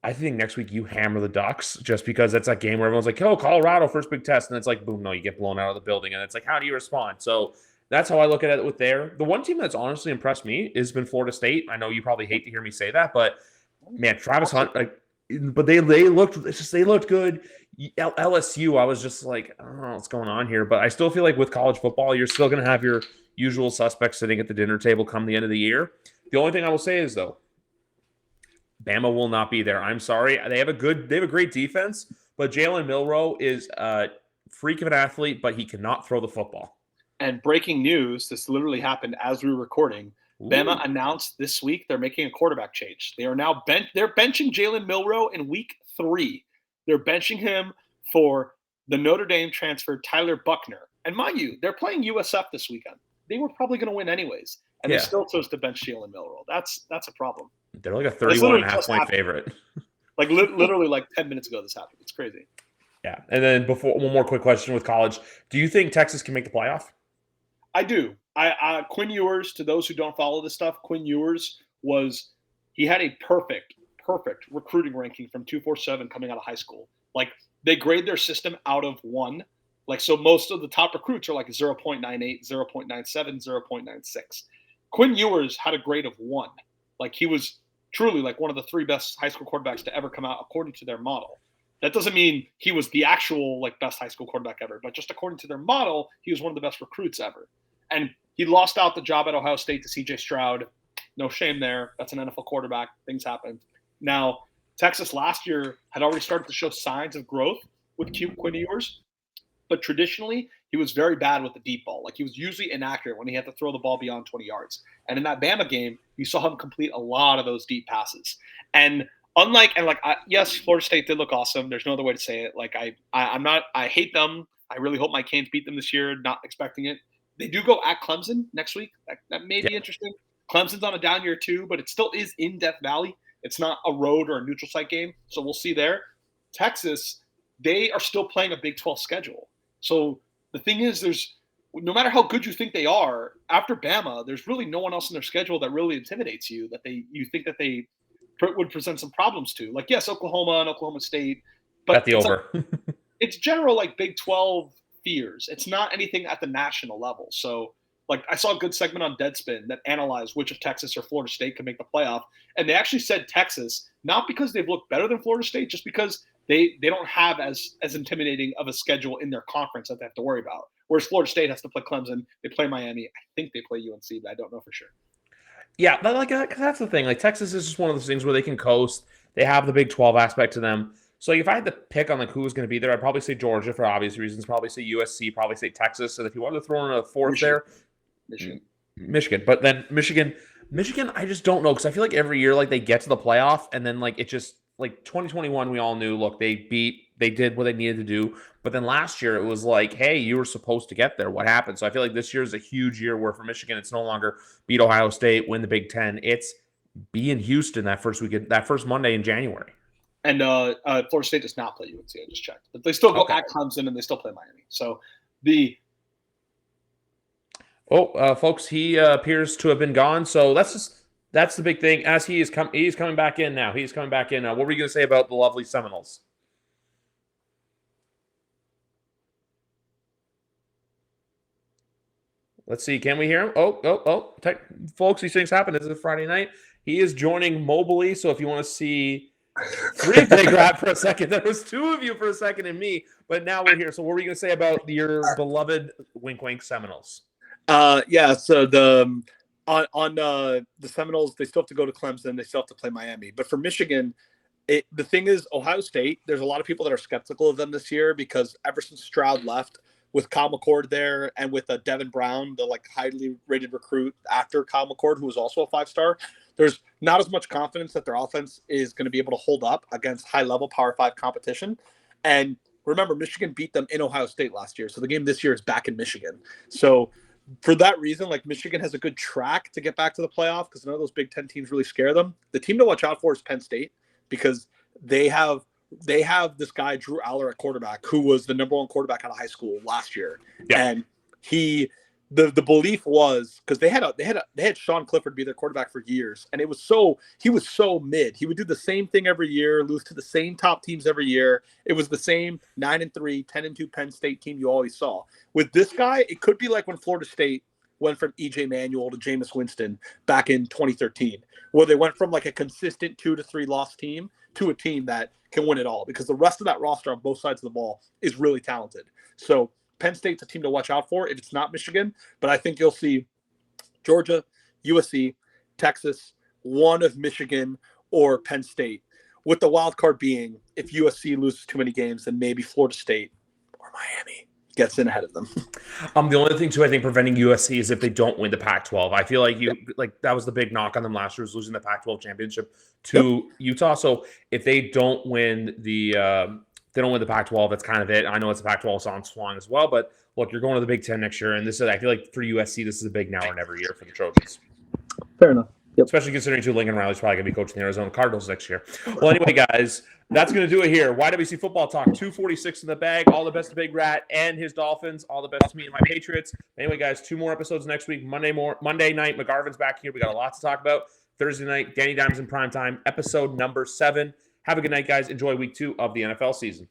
I think next week you hammer the Ducks just because that's that game where everyone's like, oh, Colorado, first big test. And it's like, boom, no, you get blown out of the building. And it's like, how do you respond? So that's how I look at it with there. The one team that's honestly impressed me has been Florida State. I know you probably hate to hear me say that, but man, Travis Hunt, but they looked good. LSU, I was just like, I don't know what's going on here, but I still feel like with college football, you're still going to have your usual suspects sitting at the dinner table come the end of the year. The only thing I will say is though, Bama will not be there. I'm sorry. They have a great defense, but Jalen Milroe is a freak of an athlete, but he cannot throw the football. And breaking news, this literally happened as we were recording. Ooh. Bama announced this week they're making a quarterback change. They are now they're benching Jalen Milroe in week 3. They're benching him for the Notre Dame transfer Tyler Buckner. And mind you, they're playing USF this weekend. They were probably going to win anyways. And they still chose to bench Jalen Milroe. That's a problem. They're like a 31.5 point favorite. Like literally like 10 minutes ago this happened. It's crazy. Yeah. And then before, one more quick question with college. Do you think Texas can make the playoff? I do. Quinn Ewers, to those who don't follow this stuff, Quinn Ewers he had a perfect recruiting ranking from 247 coming out of high school. Like they grade their system out of 1. Like, so most of the top recruits are like 0.98, 0.97, 0.96. Quinn Ewers had a grade of 1. Like he was truly like one of the 3 best high school quarterbacks to ever come out according to their model. That doesn't mean he was the actual like best high school quarterback ever, but just according to their model, he was one of the best recruits ever. And he lost out the job at Ohio State to C.J. Stroud. No shame there. That's an NFL quarterback. Things happen. Now, Texas last year had already started to show signs of growth with Quinn Ewers. But traditionally, he was very bad with the deep ball. Like he was usually inaccurate when he had to throw the ball beyond 20 yards. And in that Bama game, you saw him complete a lot of those deep passes. And yes, Florida State did look awesome. There's no other way to say it. Like I hate them. I really hope my Canes beat them this year. Not expecting it. They do go at Clemson next week. That may be interesting. Clemson's on a down year too, but it still is in Death Valley. It's not a road or a neutral site game, so we'll see there. Texas, they are still playing a Big 12 schedule. So the thing is, no matter how good you think they are, after Bama, there's really no one else in their schedule that really intimidates you, that you think that they would present some problems to. Like, yes, Oklahoma and Oklahoma State, but At the over. It's general like Big 12 fears. It's not anything at the national level. So like I saw a good segment on Deadspin that analyzed which of Texas or Florida State could make the playoff. And they actually said Texas, not because they've looked better than Florida State, just because they don't have as intimidating of a schedule in their conference that they have to worry about. Whereas Florida State has to play Clemson, they play Miami. I think they play UNC, but I don't know for sure. Yeah, but like that's the thing. Like Texas is just one of those things where they can coast. They have the Big 12 aspect to them. So if I had to pick on like who's going to be there, I'd probably say Georgia for obvious reasons. Probably say USC. Probably say Texas. And if you wanted to throw in a fourth there, Michigan. But then Michigan, I just don't know because I feel like every year like they get to the playoff and then like it just like 2021 we all knew look they did what they needed to do, but then last year it was like hey you were supposed to get there, what happened? So I feel like this year is a huge year where for Michigan it's no longer beat Ohio State, win the Big Ten, it's be in Houston that first weekend, that first Monday in January. And Florida State does not play UNC. I just checked, but they still go at Clemson and they still play Miami. So folks, he appears to have been gone. So that's the big thing. As he's coming back in now. He's coming back in. What were you going to say about the lovely Seminoles? Let's see. Can we hear him? Folks, these things happen. This is a Friday night. He is joining mobily. So if you want to see three BigRat for a second, there was two of you for a second and me, but now we're here. So what were you going to say about your beloved wink wink Seminoles? So on the Seminoles, they still have to go to Clemson. They still have to play Miami. But for Michigan, the thing is, Ohio State, there's a lot of people that are skeptical of them this year because ever since Stroud left, with Kyle McCord there and with Devin Brown, the like highly rated recruit after Kyle McCord, who was also a 5-star, there's not as much confidence that their offense is going to be able to hold up against high-level Power 5 competition. And remember, Michigan beat them in Ohio State last year. So the game this year is back in Michigan. So for that reason, like Michigan has a good track to get back to the playoff because none of those Big Ten teams really scare them. The team to watch out for is Penn State because they have this guy, Drew Aller, at quarterback, who was the number one quarterback out of high school last year. Yeah. And the belief was because they had Sean Clifford be their quarterback for years. And he was so mid. He would do the same thing every year, lose to the same top teams every year. It was the same 9-3, 10-2 Penn State team you always saw. With this guy, it could be like when Florida State went from E.J. Manuel to Jameis Winston back in 2013, where they went from like a consistent 2 to 3 loss team to a team that can win it all because the rest of that roster on both sides of the ball is really talented. So Penn State's a team to watch out for if it's not Michigan, but I think you'll see Georgia, USC, Texas, one of Michigan or Penn State, with the wild card being if USC loses too many games, then maybe Florida State or Miami gets in ahead of them. The only thing too, I think preventing USC is if they don't win the Pac-12. I feel like that was the big knock on them last year, was losing the Pac-12 championship to Utah. So if they don't win the Pac-12, that's kind of it. I know it's a Pac-12 so on Swan as well, but look, you're going to the Big Ten next year, and I feel like for USC, this is a big now or never year for the Trojans. Fair enough. Yep. Especially considering too Lincoln Riley's probably going to be coaching the Arizona Cardinals next year. Well, anyway, guys, that's going to do it here. YWC Football Talk, 246 in the bag. All the best to BigRat and his Dolphins. All the best to me and my Patriots. Anyway, guys, 2 more episodes next week. Monday night, McGarvin's back here. We got a lot to talk about. Thursday night, Danny Dimes in primetime, episode number 7. Have a good night, guys. Enjoy week 2 of the NFL season.